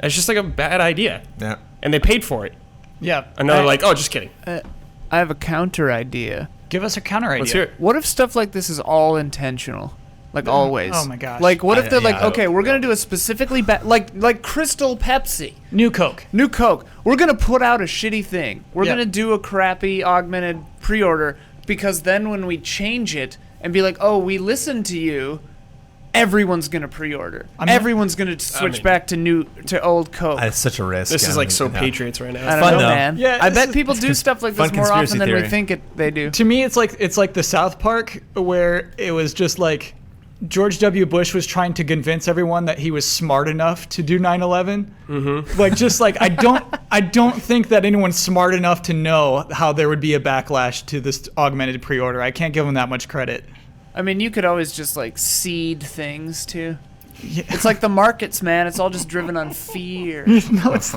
S4: It's just like a bad idea,
S2: yeah.
S4: and they paid for it.
S1: Yeah.
S4: And they're like, oh, just kidding.
S5: I have a counter idea.
S1: Give us a counter idea.
S4: Let's hear it.
S5: What if stuff like this is all intentional? Like always.
S1: Oh my gosh.
S5: Like what if they're like,
S2: yeah.
S5: okay, we're gonna do a specifically like Crystal Pepsi,
S1: New Coke.
S5: New Coke. We're gonna put out a shitty thing. We're
S1: Yeah.
S5: gonna do a crappy augmented pre-order because then when we change it and be like, oh, we listened to you, everyone's gonna pre-order.
S1: I mean-
S5: Everyone's gonna switch back to old Coke.
S2: It's such a risk.
S4: This is like so
S2: Yeah.
S4: Patriots right
S5: I
S4: now.
S5: don't
S2: fun,
S5: know,
S2: though.
S5: man.
S1: Yeah,
S5: I
S1: this
S5: bet
S1: is-
S5: people do stuff like
S2: Fun
S5: this more often than we
S2: conspiracy
S5: think they do.
S1: To me, it's like the South Park where it was just like George W. Bush was trying to convince everyone that he was smart enough to do 9/11. Mm-hmm. Like just like I don't think that anyone's smart enough to know how there would be a backlash to this augmented pre-order. I can't give him that much credit.
S5: I mean, you could always just like seed things too. It's like the markets, man. It's all just driven on fear.
S1: No, it's,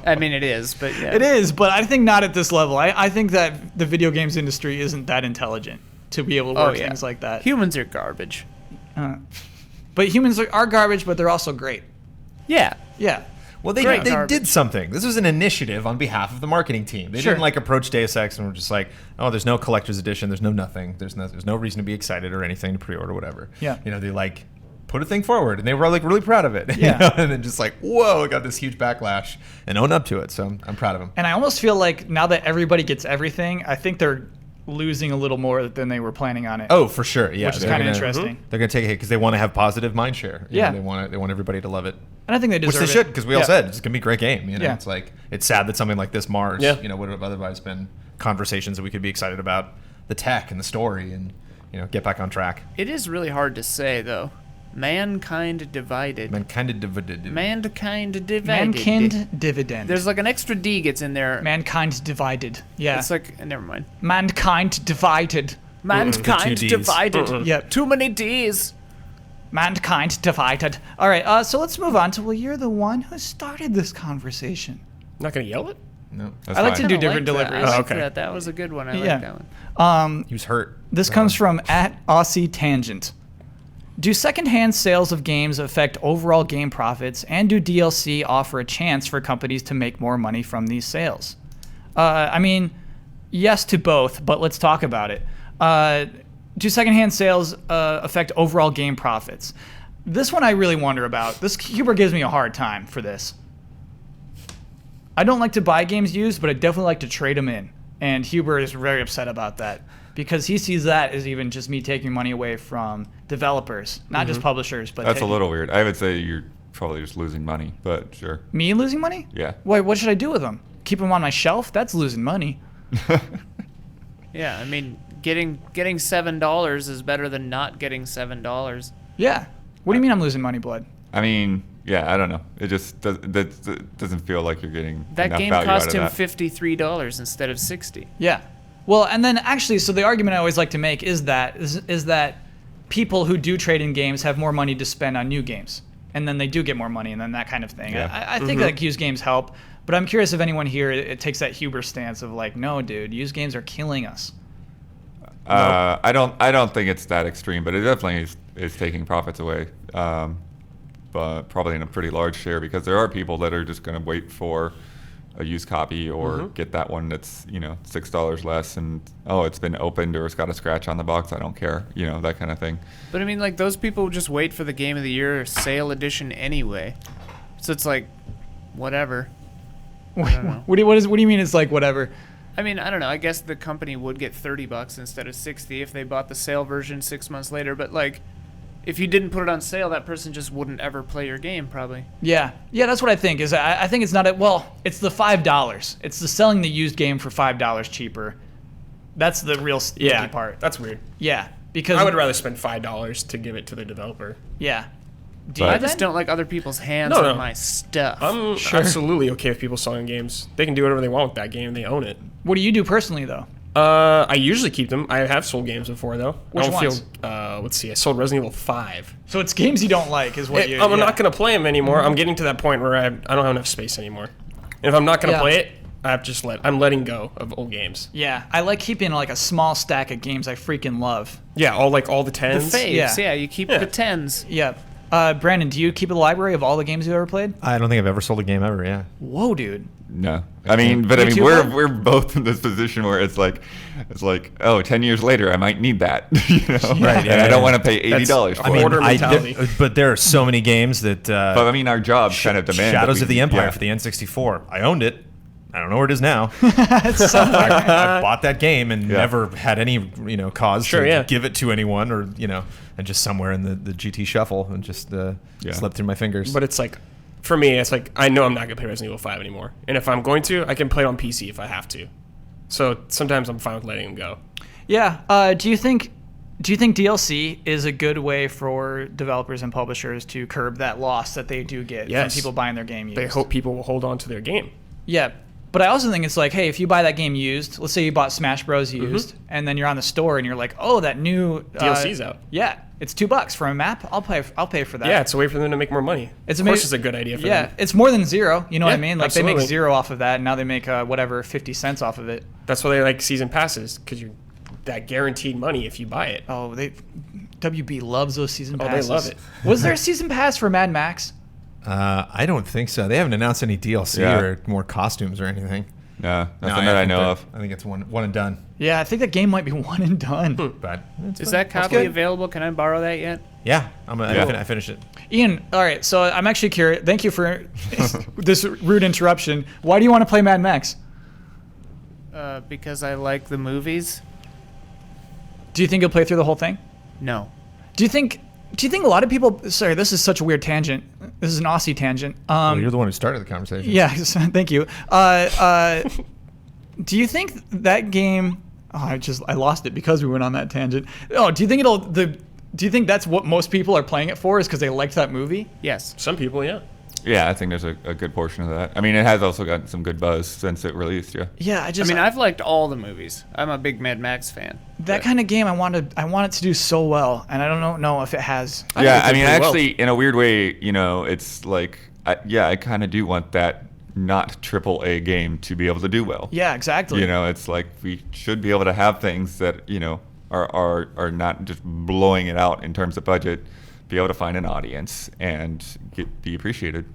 S5: I mean, it is, but yeah.
S1: it is, but I think not at this level. I think that the video games industry isn't that intelligent to be able to work things like that.
S5: Humans are garbage.
S1: But humans are garbage, but they're also great.
S5: Yeah.
S1: Yeah.
S2: Well, they
S5: Great
S2: did
S5: garbage.
S2: something. This was an initiative on behalf of the marketing team. They
S1: Sure.
S2: didn't like approach Deus Ex and were just like, oh, there's no collector's edition, there's no nothing, there's no reason to be excited or anything to pre-order whatever.
S1: Yeah.
S2: You know, they like put a thing forward and they were like really proud of it.
S1: Yeah.
S2: You know? And then just like, whoa, it got this huge backlash and own up to it. So I'm proud of them.
S1: And I almost feel like now that everybody gets everything, I think they're losing a little more than they were planning on it.
S2: Oh, for sure. Yeah.
S1: Which is
S2: they're
S1: kind of
S2: gonna-
S1: interesting.
S2: They're going to take a hit because they want to have positive mind share. You
S1: Yeah.
S2: know, they want everybody to love it.
S1: And I think they
S2: Which
S1: deserve
S2: they
S1: it.
S2: should, because we all
S1: Yeah.
S2: said it's going to be a great game. You know,
S1: Yeah.
S2: it's like it's sad that something like this mars.
S4: Yeah.
S2: You know, would have otherwise been conversations that we could be excited about, the tech and the story, and get back on track.
S5: It is really hard to say, though. Mankind divided.
S2: Mankind divided.
S5: Mankind divided.
S1: Mankind dividend.
S5: There's like an extra D gets in there.
S1: Mankind divided. Yeah.
S5: It's like, never mind.
S1: Mankind divided.
S5: Mankind
S2: Ds.
S5: divided.
S1: Yep.
S5: Too many D's.
S1: Mankind divided. All right. So let's move on to, well, you're the one who started this conversation.
S4: Not gonna yell it.
S2: No,
S3: That's
S1: I like to
S3: fine.
S1: do
S5: Kinda
S1: different
S5: like that.
S1: deliveries.
S5: I like
S4: okay.
S5: that. That was a good one. I
S1: Yeah.
S5: like that one.
S2: he was hurt.
S1: This comes from @AussieTangent. Do secondhand sales of games affect overall game profits, and do DLC offer a chance for companies to make more money from these sales? I mean, yes to both, but let's talk about it. Do secondhand sales affect overall game profits? This one I really wonder about. This Huber gives me a hard time for this. I don't like to buy games used, but I definitely like to trade them in. And Huber is very upset about that because he sees that as even just me taking money away from developers, not just publishers, but
S3: That's a little weird. I would say you're probably just losing money, but sure.
S1: me losing money.
S3: Yeah.
S1: Wait, what should I do with them? Keep them on my shelf? That's losing money.
S5: Yeah, I mean, getting $7 is better than not getting $7.
S1: Yeah. What do you mean I'm losing money, Blood?
S3: I mean, yeah, I don't know. It just that doesn't feel like you're getting
S5: That
S3: enough
S5: game
S3: value
S5: cost
S3: out
S5: him
S3: of that.
S5: $53 instead of $60.
S1: Yeah. Well, and then actually, so the argument I always like to make is that people who do trade in games have more money to spend on new games, and then they do get more money, and then that kind of thing.
S3: Yeah.
S1: I think that used games help, but I'm curious if anyone here it takes that Huber stance of like, no, dude, used games are killing us.
S3: I don't think it's that extreme, but it definitely is taking profits away. But probably in a pretty large share because there are people that are just going to wait for a used copy or get that one that's $6 less and it's been opened or it's got a scratch on the box. I don't care, that kind of thing.
S5: But I mean, like, those people just wait for the Game of the Year sale edition anyway. So it's like, whatever. don't know.
S1: What do you mean it's like whatever?
S5: I mean, I don't know. I guess the company would get $30 instead of $60 if they bought the sale version 6 months later. But like, if you didn't put it on sale, that person just wouldn't ever play your game, probably.
S1: Yeah, that's what I think. I think it's not it's the $5. It's the selling the used game for $5 cheaper. That's the real sticky part.
S4: That's weird.
S1: Yeah, because
S4: I would rather spend $5 to give it to the developer.
S1: Yeah. Do
S3: But-
S1: you
S5: I just
S1: then?
S5: don't like other people's hands
S4: No,
S5: on
S4: no.
S5: my stuff.
S4: I'm absolutely okay with people selling games. They can do whatever they want with that game. They own it.
S1: What do you do personally though?
S4: I usually keep them. I have sold games before though.
S1: Which
S4: I don't
S1: ones?
S4: Feel, let's see. I sold Resident Evil 5.
S1: So it's games you don't like, is what you.
S4: I'm
S1: yeah.
S4: not gonna play them anymore. I'm getting to that point where I don't have enough space anymore. And if I'm not gonna
S1: Yeah.
S4: play it, I'm letting go of old games.
S1: Yeah, I like keeping like a small stack of games I freaking love.
S4: Yeah, all the
S5: the
S4: tens.
S5: faves,
S1: Yeah.
S5: you keep
S4: Yeah.
S5: the 10s.
S1: Yeah. Brandon, do you keep a library of all the games you've ever played?
S2: I don't think I've ever sold a game ever. Yeah.
S1: Whoa, dude.
S3: No, I mean, but
S1: You
S3: I mean,
S1: too,
S3: we're
S1: bud?
S3: we're both in this position where it's like, 10 years later, I might need that,
S2: Right,
S3: and I don't want to pay $80 for
S2: I mean,
S3: it.
S4: Order mentality.
S2: but there are so many games that.
S3: But I mean, our job kind of demands. that
S2: Shadows
S3: we-
S2: of the Empire
S3: yeah.
S2: for the N64. I owned it. I don't know where it is now. I bought that game and never had any cause to give it to anyone or and just somewhere in the GT shuffle and just slipped through my fingers.
S4: But it's like, for me, it's like I know I'm not gonna play Resident Evil 5 anymore, and if I'm going to, I can play it on PC if I have to. So sometimes I'm fine with letting them go.
S1: Yeah. Do you think DLC is a good way for developers and publishers to curb that loss that they do get from people buying their game used?
S4: They hope people will hold on to their game.
S1: Yeah. But I also think it's like, hey, if you buy that game used, let's say you bought Smash Bros. Used, and then you're on the store and you're like, oh, that new
S4: DLC's out.
S1: Yeah, it's $2 for a map. I'll pay for that.
S4: Yeah, it's a way for them to make more money. Of course, it's a good idea for them.
S1: Yeah, it's more than zero. You know what I mean? Like
S4: absolutely.
S1: they make zero off of that, and now they make 50 cents off of it.
S4: That's why they like season passes, because you're that guaranteed money if you buy it.
S1: Oh, WB loves those season passes.
S4: They love it.
S1: Was there a season pass for Mad Max?
S2: I don't think so. They haven't announced any DLC or more costumes or anything.
S3: No, nothing that I know of.
S2: I think it's one and done.
S1: Yeah, I think that game might be one and done.
S2: But
S5: Is that copy available? Can I borrow that yet?
S2: Yeah, I finished it.
S1: Ian, all right, so I'm actually curious. Thank you for this rude interruption. Why do you want to play Mad Max?
S5: Because I like the movies.
S1: Do you think you'll play through the whole thing?
S5: No.
S1: Do you think a lot of people? Sorry, this is such a weird tangent. This is an Aussie tangent.
S2: Well, you're the one who started the conversation.
S1: Yeah, thank you. Do you think that game? Oh, I lost it because we went on that tangent. Oh, do you think do you think that's what most people are playing it for? Is because they liked that movie?
S5: Yes.
S4: Some people, yeah.
S3: Yeah, I think there's a good portion of that. I mean, it has also gotten some good buzz since it released. Yeah.
S1: Yeah,
S5: I've liked all the movies. I'm a big Mad Max fan.
S1: That kind of game, I want it to do so well, and I don't know if it has.
S3: Yeah, I mean, actually, in a weird way, it's like, I kind of do want that not AAA game to be able to do well.
S1: Yeah, exactly.
S3: It's like we should be able to have things that are not just blowing it out in terms of budget, be able to find an audience and be appreciated.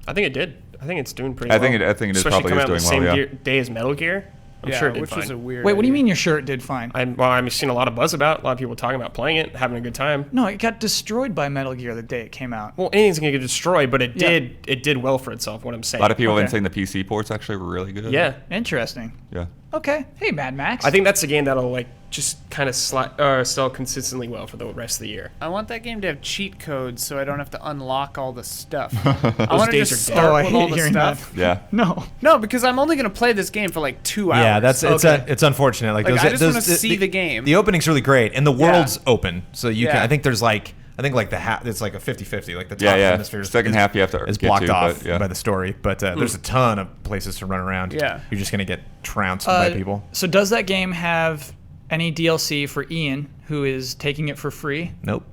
S4: I think it did. I think it's doing pretty well.
S3: I think it is
S4: Especially
S3: probably
S4: coming
S3: is
S4: out
S3: doing
S4: the
S3: well.
S4: same day as Metal Gear. I'm sure it did
S5: which
S4: fine.
S5: was a weird.
S1: Wait, what do you
S5: idea.
S1: mean your shirt did fine?
S4: I've seen a lot of buzz about it. A lot of people talking about playing it, having a good time.
S1: No, it got destroyed by Metal Gear the day it came out.
S4: Well, anything's gonna get destroyed, but it did well for itself. What I'm saying.
S3: A lot of people have been
S1: Okay.
S3: saying the PC port's actually really good.
S4: Yeah,
S1: Interesting.
S3: Yeah.
S1: Okay. Hey, Mad Max.
S4: I think that's a game that'll like just kind of sell consistently well for the rest of the year.
S5: I want that game to have cheat codes so I don't have to unlock all the stuff. I want to
S4: days
S5: just
S4: are dead.
S5: start
S1: I
S5: with
S1: hate
S5: all the
S1: hearing
S5: stuff.
S3: Yeah.
S1: No.
S5: No, because I'm only going to play this game for like 2 hours.
S2: Yeah, it's unfortunate. Like
S5: Like,
S2: those,
S5: I just
S2: those-
S5: wanna see the game.
S2: The opening's really great, and the world's open, so you can.
S5: Yeah.
S2: I think there's like it's like a 50-50. Like the top
S3: Yeah, yeah.
S2: hemisphere
S3: Second half you have to
S2: is
S3: get
S2: blocked
S3: to,
S2: off
S3: but, yeah.
S2: by the story, but there's a ton of places to run around.
S5: Yeah.
S2: You're just gonna get trounced by people.
S1: So does that game have any DLC for Ian, who is taking it for free?
S2: Nope.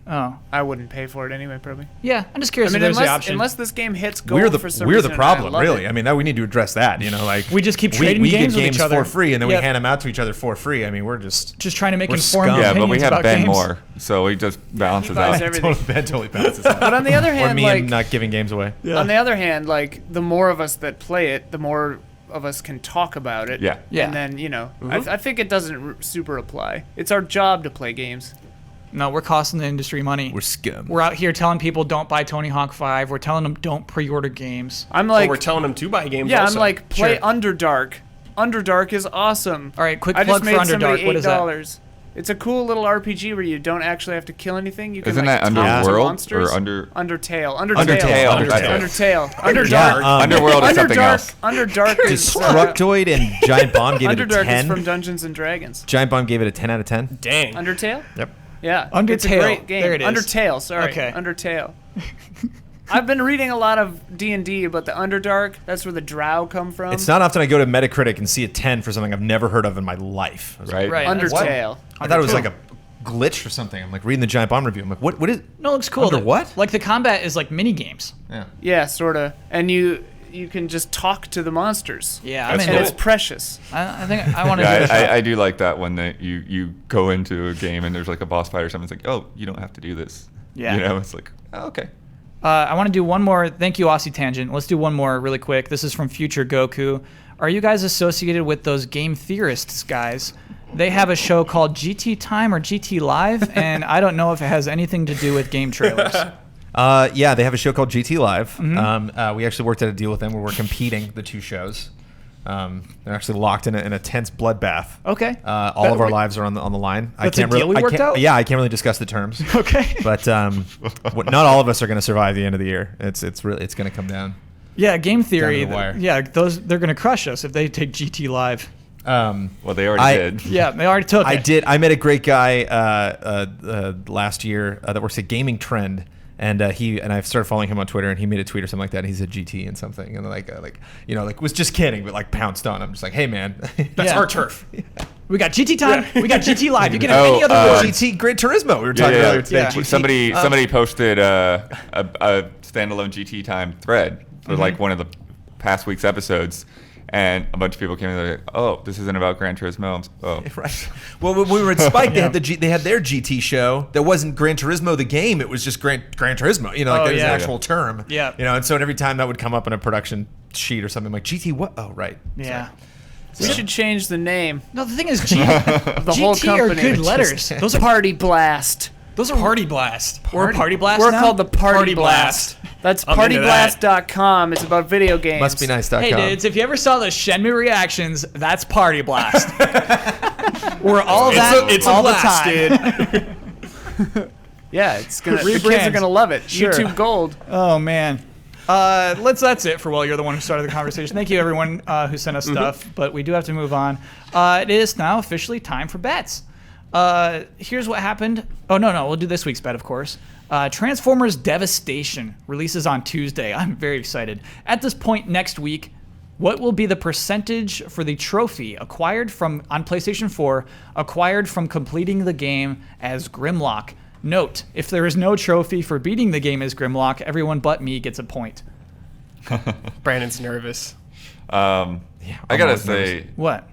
S1: Oh.
S5: I wouldn't pay for it anyway, probably.
S1: Yeah, I'm just curious
S5: I mean,
S1: if there's the
S5: unless,
S1: option.
S5: unless this game hits gold
S2: We're the
S5: for some
S2: we're
S5: reason,
S2: the
S5: and I
S2: problem,
S5: love
S2: really.
S5: it.
S2: I mean, that we need to address that. Like
S1: We just keep
S2: we
S1: trading
S2: get
S1: games with
S2: games
S1: each other.
S2: for free, and then
S1: Yep.
S2: we hand them out to each other for free. I mean, we're just
S1: Just trying to make
S2: We're
S1: informed
S2: scum.
S3: Yeah,
S1: opinions
S3: but we have
S1: about
S3: Ben
S1: games.
S3: more, so he just balances
S5: buys
S3: out.
S5: everything.
S2: totally passes.
S5: But on the other
S2: Or
S5: hand,
S2: me
S5: like,
S2: and not giving games away.
S5: on the other hand, like, the more of us that play it, the more of us can talk about it.
S3: Yeah.
S1: Yeah.
S5: And then, I think it doesn't super apply. It's our job to play games.
S1: No, we're costing the industry money.
S2: We're scum.
S1: We're out here telling people don't buy Tony Hawk 5. We're telling them don't pre-order games.
S5: I'm
S4: But
S5: like,
S4: we're telling them to buy games.
S5: yeah,
S4: also.
S5: I'm like, play
S1: Sure.
S5: Underdark. Underdark is awesome.
S1: All right, quick
S5: I
S1: plug
S5: just
S1: for
S5: made somebody
S1: Underdark. What is that?
S5: $8. It's a cool little RPG where you don't actually have to kill anything. You can
S3: Isn't
S5: like
S3: that
S5: talk to
S3: Underworld
S5: monsters.
S3: or Under?
S5: Undertale.
S3: Undertale.
S5: Undertale. Underdark.
S2: Yeah,
S3: Underworld is something else.
S5: Underdark is
S2: Destructoid and Giant Bomb gave it a
S5: Underdark is
S2: 10.
S5: from Dungeons and Dragons.
S2: Giant Bomb gave it a 10 out of 10.
S4: dang.
S5: Undertale?
S2: Yep.
S5: Yeah.
S1: Undertale.
S5: It's a great game.
S1: There it is.
S5: Undertale, sorry.
S1: Okay.
S5: Undertale. I've been reading a lot of D&D about the Underdark. That's where the Drow come from.
S2: It's not often I go to Metacritic and see a 10 for something I've never heard of in my life. I was like,
S3: Right.
S1: Right.
S5: Undertale.
S2: I thought it was like a glitch or something. I'm like reading the Giant Bomb review. I'm like, what is?
S1: No, it looks cool.
S2: Under what?
S1: Like the combat is like mini games.
S2: Yeah.
S5: Yeah, sort of. And you can just talk to the monsters.
S1: Yeah,
S3: That's
S1: I'm
S5: And
S1: into
S5: it's
S1: it.
S5: precious.
S1: I think I want to do
S3: Yeah,
S1: this.
S3: I do like that when you go into a game and there's like a boss fight or something. It's like, oh, you don't have to do this.
S1: Yeah.
S3: It's like, oh, okay.
S1: I want to do one more. Thank you, Aussie Tangent. Let's do one more really quick. This is from Future Goku. Are you guys associated with those game theorists guys? They have a show called GT Time or GT Live, and I don't know if it has anything to do with game trailers.
S2: Yeah, they have a show called GT Live. We actually worked out a deal with them where we're competing the two shows. They're actually locked in a tense bloodbath.
S1: Okay.
S2: All of our lives are on the line.
S1: That's a deal we worked out?
S2: Yeah, I can't really discuss the terms.
S1: Okay.
S2: But not all of us are going to survive the end of the year. It's going to come down.
S1: Yeah, game theory.
S2: Down to the wire.
S1: Yeah, they're going to crush us if they take GT Live.
S3: Well, they already did.
S1: Yeah, they already took it.
S2: I met a great guy last year that works at Gaming Trend. And I started following him on Twitter, and he made a tweet or something like that. And he said GT and something, and was just kidding, but like pounced on. I'm just like, hey man,
S4: That's our turf.
S1: We got GT time. We got GT Live. You can have any other word.
S2: GT Gran Turismo. We were talking earlier today.
S1: Yeah.
S2: GT.
S3: Somebody posted a standalone GT time thread for like one of the past week's episodes. And a bunch of people came in and they're like, oh, this isn't about Gran Turismo. Oh.
S2: Right. Well, when we were at Spike, they had their GT show. That wasn't Gran Turismo the game. It was just Gran Turismo. That was an actual term.
S1: Yeah.
S2: And so every time that would come up in a production sheet or something, like GT what? Oh, right.
S1: Yeah.
S5: We should change the name.
S1: No, the thing is,
S5: The whole
S1: GT
S5: company.
S1: are good letters. Those are
S5: Party Blast.
S1: Those are
S4: Party Blast.
S1: We're Party Blast.
S5: We're
S1: now?
S5: called the Party
S4: Party
S5: Blast.
S4: Blast.
S5: That's
S4: I'm into that.
S5: partyblast.com. It's about video games.
S2: Must be nice.com.
S1: Hey dudes, if you ever saw the Shenmue reactions, that's Party Blast. We're all that
S4: It's
S1: all
S4: a blast,
S1: the time.
S4: dude.
S5: Yeah, it's gonna. The kids
S1: Rebrand.
S5: are gonna love it.
S1: Sure.
S5: YouTube Gold.
S1: Oh man. That's it for You're the one who started the conversation. Thank you everyone who sent us stuff, but we do have to move on. It is now officially time for bets. Here's what happened. Oh no, we'll do this week's bet, of course. Transformers Devastation releases on Tuesday. I'm very excited. At this point next week, what will be the percentage for the trophy acquired on PlayStation 4, acquired from completing the game as Grimlock? Note, if there is no trophy for beating the game as Grimlock, everyone but me gets a point.
S4: Brandon's nervous.
S3: I gotta say,
S1: What?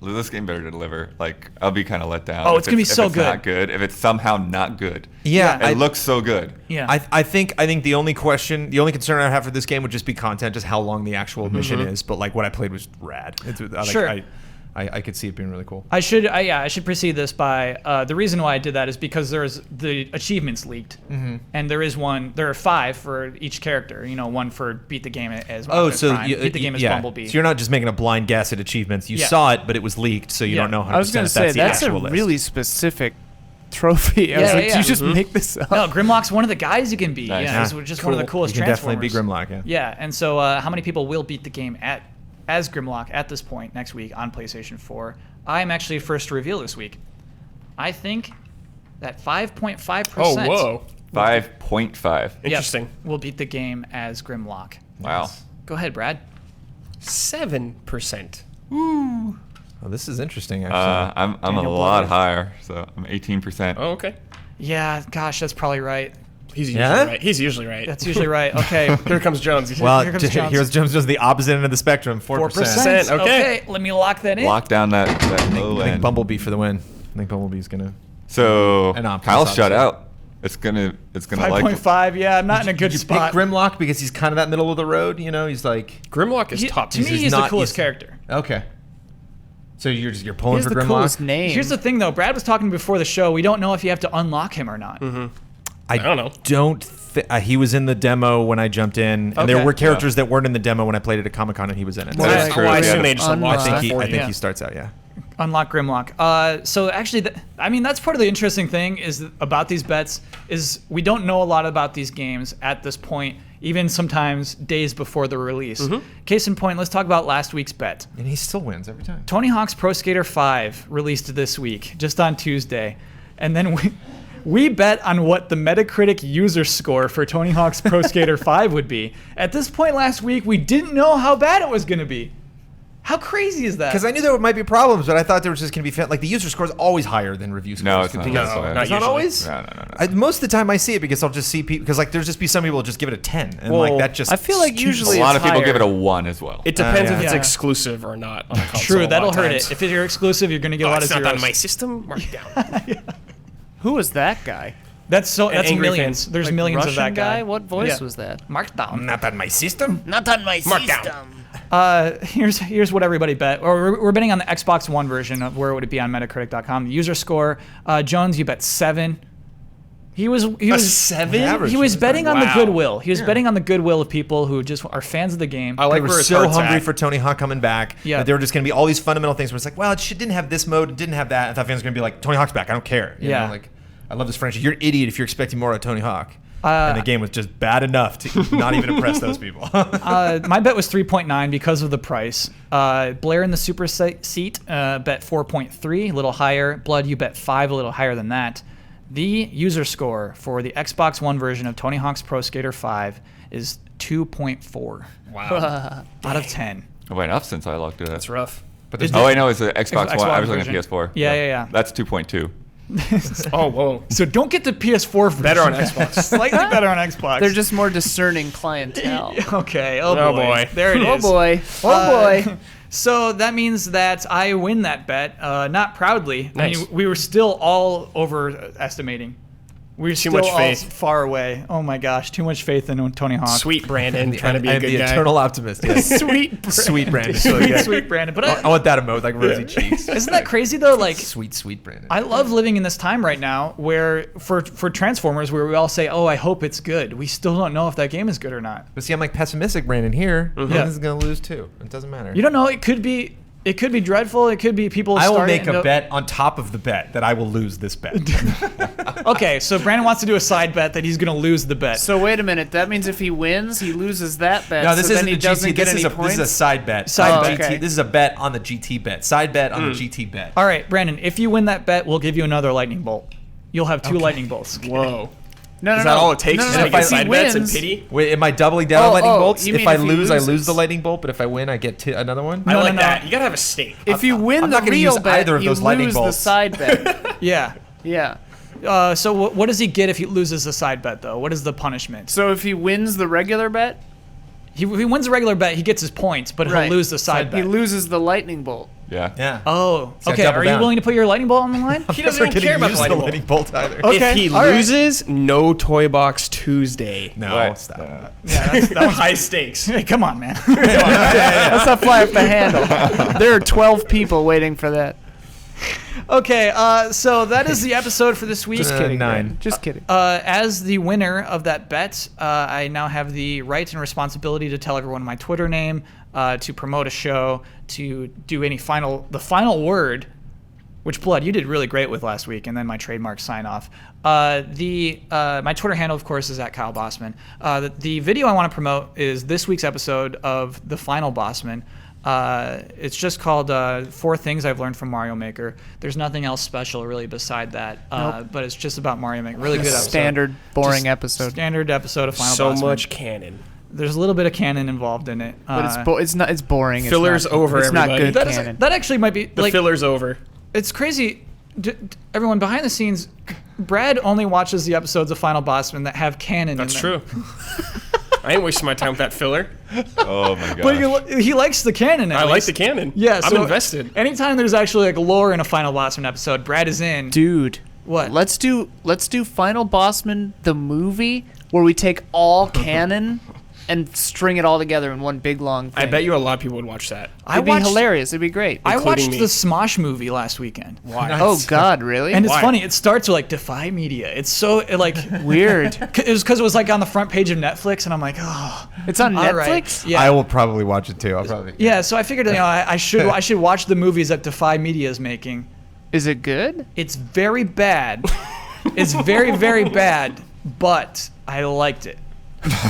S3: this game better deliver. Like, I'll be kind of let down.
S1: Oh, it's gonna be so
S3: if it's
S1: good.
S3: not good. If it's somehow not good.
S2: Yeah,
S3: It looks so good.
S1: Yeah.
S2: I think the only concern I have for this game would just be content, just how long the actual mission is. But like what I played was rad.
S1: Sure.
S2: I could see it being really cool.
S1: I should precede this by the reason why I did that is because there's the achievements leaked, and there are 5 for each character. One for beat the game as Optimus Prime, beat the game as Bumblebee.
S2: So you're not just making a blind guess at achievements. You saw it, but it was leaked, so you don't know 100%
S5: I was gonna
S2: if
S5: say
S2: that's the
S5: that's a
S2: actual list.
S5: really specific trophy. I was like,
S1: yeah.
S5: you just make this up.
S1: No, Grimlock's one of the guys you can beat.
S3: Nice.
S1: Yeah, it's just one of the coolest
S2: You can
S1: Transformers.
S2: definitely be Grimlock. Yeah.
S1: Yeah, and so how many people will beat the game as Grimlock at this point next week on PlayStation 4? I am actually first to reveal this week. I think that 5.5%.
S4: Oh, whoa.
S3: 5.5.
S4: Interesting.
S1: will beat the game as Grimlock.
S3: Wow.
S1: Go ahead, Brad.
S4: 7%.
S2: Oh, this is interesting. Actually,
S3: I'm a
S1: Daniel
S3: lot
S1: Blevins.
S3: higher, so I'm 18%.
S4: Oh, okay.
S1: Yeah, gosh, that's probably right.
S4: He's usually
S2: Yeah?
S4: right. He's usually right.
S1: That's usually right. Okay.
S4: Here comes Jones.
S2: well,
S1: here comes Johnson.
S2: here's Jones does the opposite end of the spectrum. 4%.
S1: 4%.
S4: Okay.
S1: Let me lock that in.
S3: Lock down that low
S2: I think
S3: end.
S2: Bumblebee for the win. I think Bumblebee's gonna.
S3: So
S2: And Optimus,
S3: Kyle's shut
S2: obviously.
S3: out. It's gonna like
S1: 5.5. Yeah, I'm not in a good
S2: you
S1: spot.
S2: pick Grimlock because he's kind of that middle of the road. He's like
S4: Grimlock is top.
S1: To me,
S2: he's
S1: he's the
S2: not-
S1: coolest
S2: he's-
S1: character.
S2: okay. So you're pulling
S5: Here's
S2: for
S5: the
S2: Grimlock.
S5: coolest name.
S1: Here's the thing, though. Brad was talking before the show. We don't know if you have to unlock him or not.
S2: I
S4: don't know.
S2: He was in the demo when I jumped in, and there
S1: Okay.
S2: were characters that weren't in the demo when I played it at Comic Con, and he was in it.
S3: That is
S4: I
S3: true.
S4: I
S3: Yeah.
S4: assume they just
S5: Unlock.
S4: unlocked
S2: I
S4: that
S2: think
S4: for you.
S2: he starts out. Yeah.
S1: Unlock Grimlock. So actually, that's part of the interesting thing is about these bets is we don't know a lot about these games at this point, even sometimes days before the release. Case in point, let's talk about last week's bet.
S2: And he still wins every time.
S1: Tony Hawk's Pro Skater 5 released this week, just on Tuesday. And then we bet on what the Metacritic user score for Tony Hawk's Pro Skater 5 would be. At this point last week, we didn't know how bad it was going to be. How crazy is that?
S2: Because I knew there might be problems, but I thought there was just going to be like the user score is always higher than review scores.
S3: No, it's not.
S2: Because-
S3: That's why.
S4: not
S2: It's not
S4: usually.
S2: always.
S3: No.
S2: Most of the time I see it because I'll just see people because like there's just be some people who just give it a 10 and like
S5: Well,
S2: that just
S5: I feel like
S2: skews-
S5: usually
S3: A lot
S5: it's
S3: of people
S5: higher.
S3: give it a 1 as well.
S4: It depends
S2: yeah.
S4: if it's
S1: Yeah.
S4: exclusive or not on the console.
S1: True,
S4: a
S1: that'll
S4: lot of
S1: hurt
S4: times.
S1: it. If you're exclusive, you're going to get a lot
S4: it's
S1: of
S4: not
S1: zeros.
S4: on my system. Mark it down.
S1: Oh,
S5: Who was that guy?
S1: That's
S4: angry
S1: millions.
S4: fan.
S1: There's
S5: Like
S1: millions
S5: Russian
S1: of that guy.
S5: What voice
S1: Yeah.
S5: was that?
S1: Markdown.
S2: not on my system.
S5: Not on my
S4: Mark down.
S1: Here's what everybody bet. Or we're betting on the Xbox One version of where would it be on Metacritic.com. The user score. Jones, you bet 7. He was
S4: A 7?
S2: Average.
S1: he was betting on the
S4: Wow.
S1: goodwill. He was betting on the goodwill of people who just are fans of the game.
S4: I like
S2: They were
S4: where his
S2: so
S4: heart's
S2: hungry
S4: at.
S2: for Tony Hawk coming back.
S1: Yeah.
S2: That there were just going to be all these fundamental things where it's like, well, didn't have this mode, it didn't have that. I thought fans were going to be like, Tony Hawk's back. I don't care. You
S1: Yeah.
S2: know, like, I love this franchise. You're an idiot if you're expecting more of Tony Hawk. And the game was just bad enough to not even impress those people.
S1: My bet was 3.9 because of the price. Blair in the super seat bet 4.3, a little higher. Blood, you bet 5, a little higher than that. The user score for the Xbox One version of Tony Hawk's Pro Skater 5 is 2.4
S4: Wow.
S1: out of 10.
S3: It went up since I looked at it.
S4: That's rough.
S2: But there's
S3: Oh, wait, no, it's the Xbox
S1: Xbox
S3: One. I
S1: One
S3: was looking at
S1: version.
S3: PS4.
S1: Yeah.
S3: That's 2.2.
S4: Oh, whoa.
S1: So don't get the PS4 version.
S4: Better on Xbox.
S1: Slightly better on Xbox.
S5: They're just more discerning clientele.
S1: Okay. Oh,
S4: Oh,
S1: boy.
S4: boy.
S1: There it is.
S5: Oh boy. Oh boy.
S1: So that means that I win that bet, not proudly. I
S4: Nice.
S1: mean, we were still all overestimating. We were
S4: Too
S1: still
S4: much
S1: all
S4: faith.
S1: far away. Oh my gosh, too much faith in Tony Hawk.
S4: Sweet Brandon trying to be a
S2: and
S4: good
S2: the
S4: guy.
S2: eternal optimist. Yes.
S1: Sweet
S2: Brandon.
S1: sweet Brandon. But
S2: I want that emote, like rosy cheeks.
S1: isn't that crazy though? Like,
S2: Sweet Brandon.
S1: I love living in this time right now where for Transformers, where we all say, "Oh, I hope it's good." We still don't know if that game is good or not.
S2: But see, I'm like pessimistic Brandon here.
S1: Yeah.
S2: Brandon's going to lose too. It doesn't matter.
S1: You don't know. It could be dreadful. It could be people.
S2: I will
S1: starting
S2: make a
S1: to-
S2: bet on top of the bet that I will lose this bet.
S1: Okay, so Brandon wants to do a side bet that he's going to lose the bet.
S5: So wait a minute. That means if he wins, he loses that bet.
S2: No, this
S5: so
S2: isn't
S5: then he
S2: the
S5: doesn't
S2: GT.
S5: get
S2: This
S5: any
S2: is a
S5: points.
S2: side bet.
S1: Side
S2: on
S1: bet.
S2: GT.
S5: Okay.
S2: This is a bet on the GT bet. Side bet on the GT bet.
S1: All right, Brandon, if you win that bet, we'll give you another lightning bolt. You'll have 2 lightning bolts.
S4: Whoa.
S5: No,
S4: Is that all it takes?
S5: No,
S4: Just
S5: no,
S4: make
S5: no.
S4: it
S5: If he
S4: side bets and
S5: wins-
S4: pity?
S2: Wait, am I doubling down on
S5: Oh,
S2: lightning
S5: oh,
S2: bolts?
S5: you
S2: If
S5: mean
S2: I
S5: if he
S2: lose, I lose
S5: loses?
S2: the lightning bolt. But if I win, I get another one.
S4: I
S1: No,
S4: like
S1: no,
S4: that.
S1: no.
S4: You gotta have a stake.
S5: If you win
S2: I'm
S5: the
S2: not gonna
S5: real
S2: use
S5: bet,
S2: either of
S5: you
S2: those lightning
S5: lose the
S2: bolts.
S5: side bet.
S1: Yeah.
S5: Yeah.
S1: So what does he get if he loses the side bet, though? What is the punishment?
S5: So if he wins the regular bet,
S1: If he wins a regular bet, he gets his points, but
S5: right.
S1: he'll lose the side
S5: He
S1: bet.
S5: loses the lightning bolt.
S3: Yeah.
S2: Yeah.
S1: Oh,
S2: So I
S1: okay.
S2: double
S1: Are you
S2: down.
S1: willing to put your lightning bolt on the line?
S4: He doesn't even care about the lightning bolt.
S2: either.
S1: Okay,
S4: If he
S1: all right.
S4: loses, no Toy Box Tuesday.
S2: No,
S3: What?
S2: stop.
S1: Yeah, that was
S4: High stakes.
S1: Hey, come on, man.
S5: Let's not fly off the handle. There are 12 people waiting for that.
S1: Okay, so that is the episode for this week.
S2: Just kidding. 9.
S5: Just kidding.
S1: As the winner of that bet, I now have the right and responsibility to tell everyone my Twitter name, to promote a show, to do the final word, which Blood, you did really great with last week, and then my trademark sign off. My Twitter handle, of course, is @Kyle Bossman. The video I want to promote is this week's episode of The Final Bossman. It's just called 4 Things I've Learned from Mario Maker. There's nothing else special really beside that, but it's just about Mario Maker. Really good episode.
S5: Standard, boring
S1: Just
S5: episode.
S1: Standard episode of Final
S4: So
S1: Bossman.
S4: much canon.
S1: There's a little bit of canon involved in it.
S5: But it's not. It's boring.
S4: Filler's
S5: it's not,
S4: over,
S5: It's not
S4: everybody.
S5: good
S1: that,
S5: canon.
S1: that actually might be
S4: The
S1: like
S4: filler's over.
S1: it's crazy. Everyone behind the scenes, Brad only watches the episodes of Final Bossman that have canon.
S4: That's
S1: in
S4: true.
S1: them.
S4: I ain't wasting my time with that filler.
S3: Oh my god.
S1: But he likes the canon. At
S4: I like
S1: least.
S4: the canon.
S1: Yeah,
S4: I'm
S1: so
S4: invested.
S1: Anytime there's actually like lore in a Final Bossman episode, Brad is in.
S5: Dude.
S1: What?
S5: Let's do Final Bossman the movie where we take all canon and string it all together in one big long thing.
S4: I bet you a lot of people would watch that.
S5: It'd be hilarious. It'd be great.
S1: I
S4: including
S1: watched
S4: me.
S1: the Smosh movie last weekend.
S4: Why?
S5: Oh God, really?
S1: And it's
S4: Why?
S1: funny. It starts with like Defy Media. It's so like
S5: Weird.
S1: it was because it was like on the front page of Netflix, and I'm like, oh,
S5: It's on
S1: all right.
S5: Netflix.
S1: Yeah.
S2: I will probably watch it too. I'll probably.
S1: Yeah, so I figured I should watch the movies that Defy Media is making.
S5: Is it good?
S1: It's very bad. It's very very bad, but I liked it.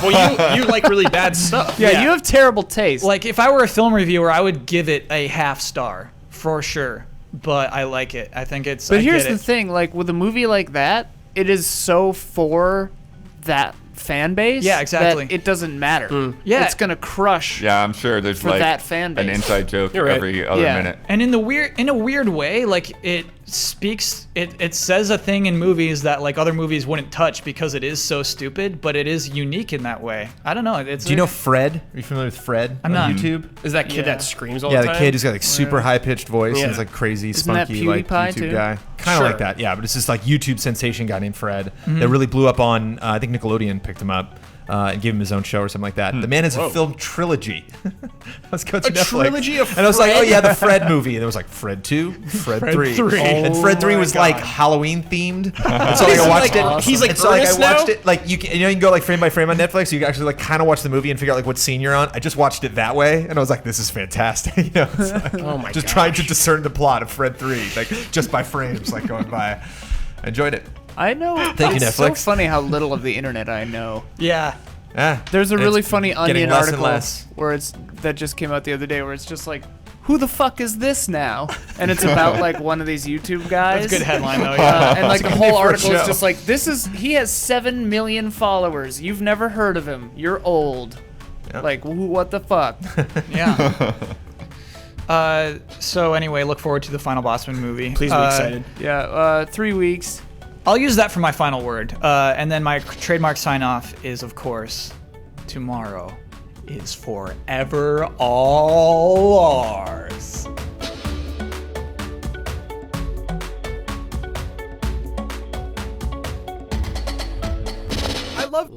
S4: Well, you like really bad stuff.
S5: Yeah, you have terrible taste.
S1: Like if I were a film reviewer, I would give it a half star for sure. But I like it. I think it's.
S5: But
S1: I
S5: here's
S1: get
S5: the
S1: it.
S5: thing: like with a movie like that, it is so for that fan base.
S1: Yeah, exactly.
S5: That it doesn't matter.
S1: Yeah.
S5: it's gonna crush.
S3: Yeah, I'm sure there's
S5: For
S3: like
S5: that fan
S3: an
S5: base.
S3: inside joke
S4: You're right.
S3: every other
S5: Yeah.
S3: minute.
S1: And in a weird way, like it speaks, it says a thing in movies that like other movies wouldn't touch because it is so stupid, but it is unique in that way. I don't know. It's
S2: Do you know Fred? Are you familiar with Fred
S1: I'm
S2: on
S1: not.
S2: YouTube?
S4: Is that kid
S1: Yeah.
S4: that screams all
S2: Yeah,
S4: the
S2: the
S4: time?
S2: kid who's got like super high pitched voice
S4: Yeah.
S2: and is like crazy,
S5: Isn't that
S2: spunky like
S5: PewDiePie,
S2: YouTube
S5: too?
S2: guy. Kind of
S4: Sure.
S2: like that, yeah. But it's this like YouTube sensation guy named Fred that really blew up on. I think Nickelodeon picked him up. and give him his own show or something like that. The man has a film trilogy. Let's go to Netflix.
S4: trilogy of
S2: And I was like, oh
S4: Fred?
S2: yeah, the Fred movie. And there was like Fred 2, Fred 3.
S1: 3.
S2: And Fred 3 was like Halloween themed. And so like, I watched it.
S4: He's like
S2: And so like I
S4: Ernest
S2: watched
S4: now?
S2: it like you can go like frame by frame on Netflix. You can actually like kind of watch the movie and figure out like what scene you're on. I just watched it that way, and I was like, this is fantastic. You know, it's like,
S4: Oh my
S2: just
S4: gosh.
S2: trying to discern the plot of Fred 3, like just by frames, like going by. I enjoyed it.
S5: I know.
S2: Thank you,
S5: it's so
S2: Netflix.
S5: funny how little of the internet I know.
S1: Yeah.
S2: Yeah,
S5: There's a
S2: and
S5: really
S2: it's
S5: funny
S2: getting
S5: Onion
S2: less and
S5: article
S2: less.
S5: where that just came out the other day where it's just like, who the fuck is this now? And it's about like one of these YouTube guys.
S1: That's a good headline, though. Yeah.
S5: And like the
S2: name
S5: whole
S2: for a
S5: article is
S2: show.
S5: just like, he has 7 million followers. You've never heard of him. You're old.
S2: Yep.
S5: Like, what the fuck?
S1: Yeah. So anyway, look forward to the final Bossman movie.
S4: Please be excited.
S5: Yeah, 3 weeks.
S1: I'll use that for my final word. And then my trademark sign off is, of course, tomorrow is forever all ours. I love.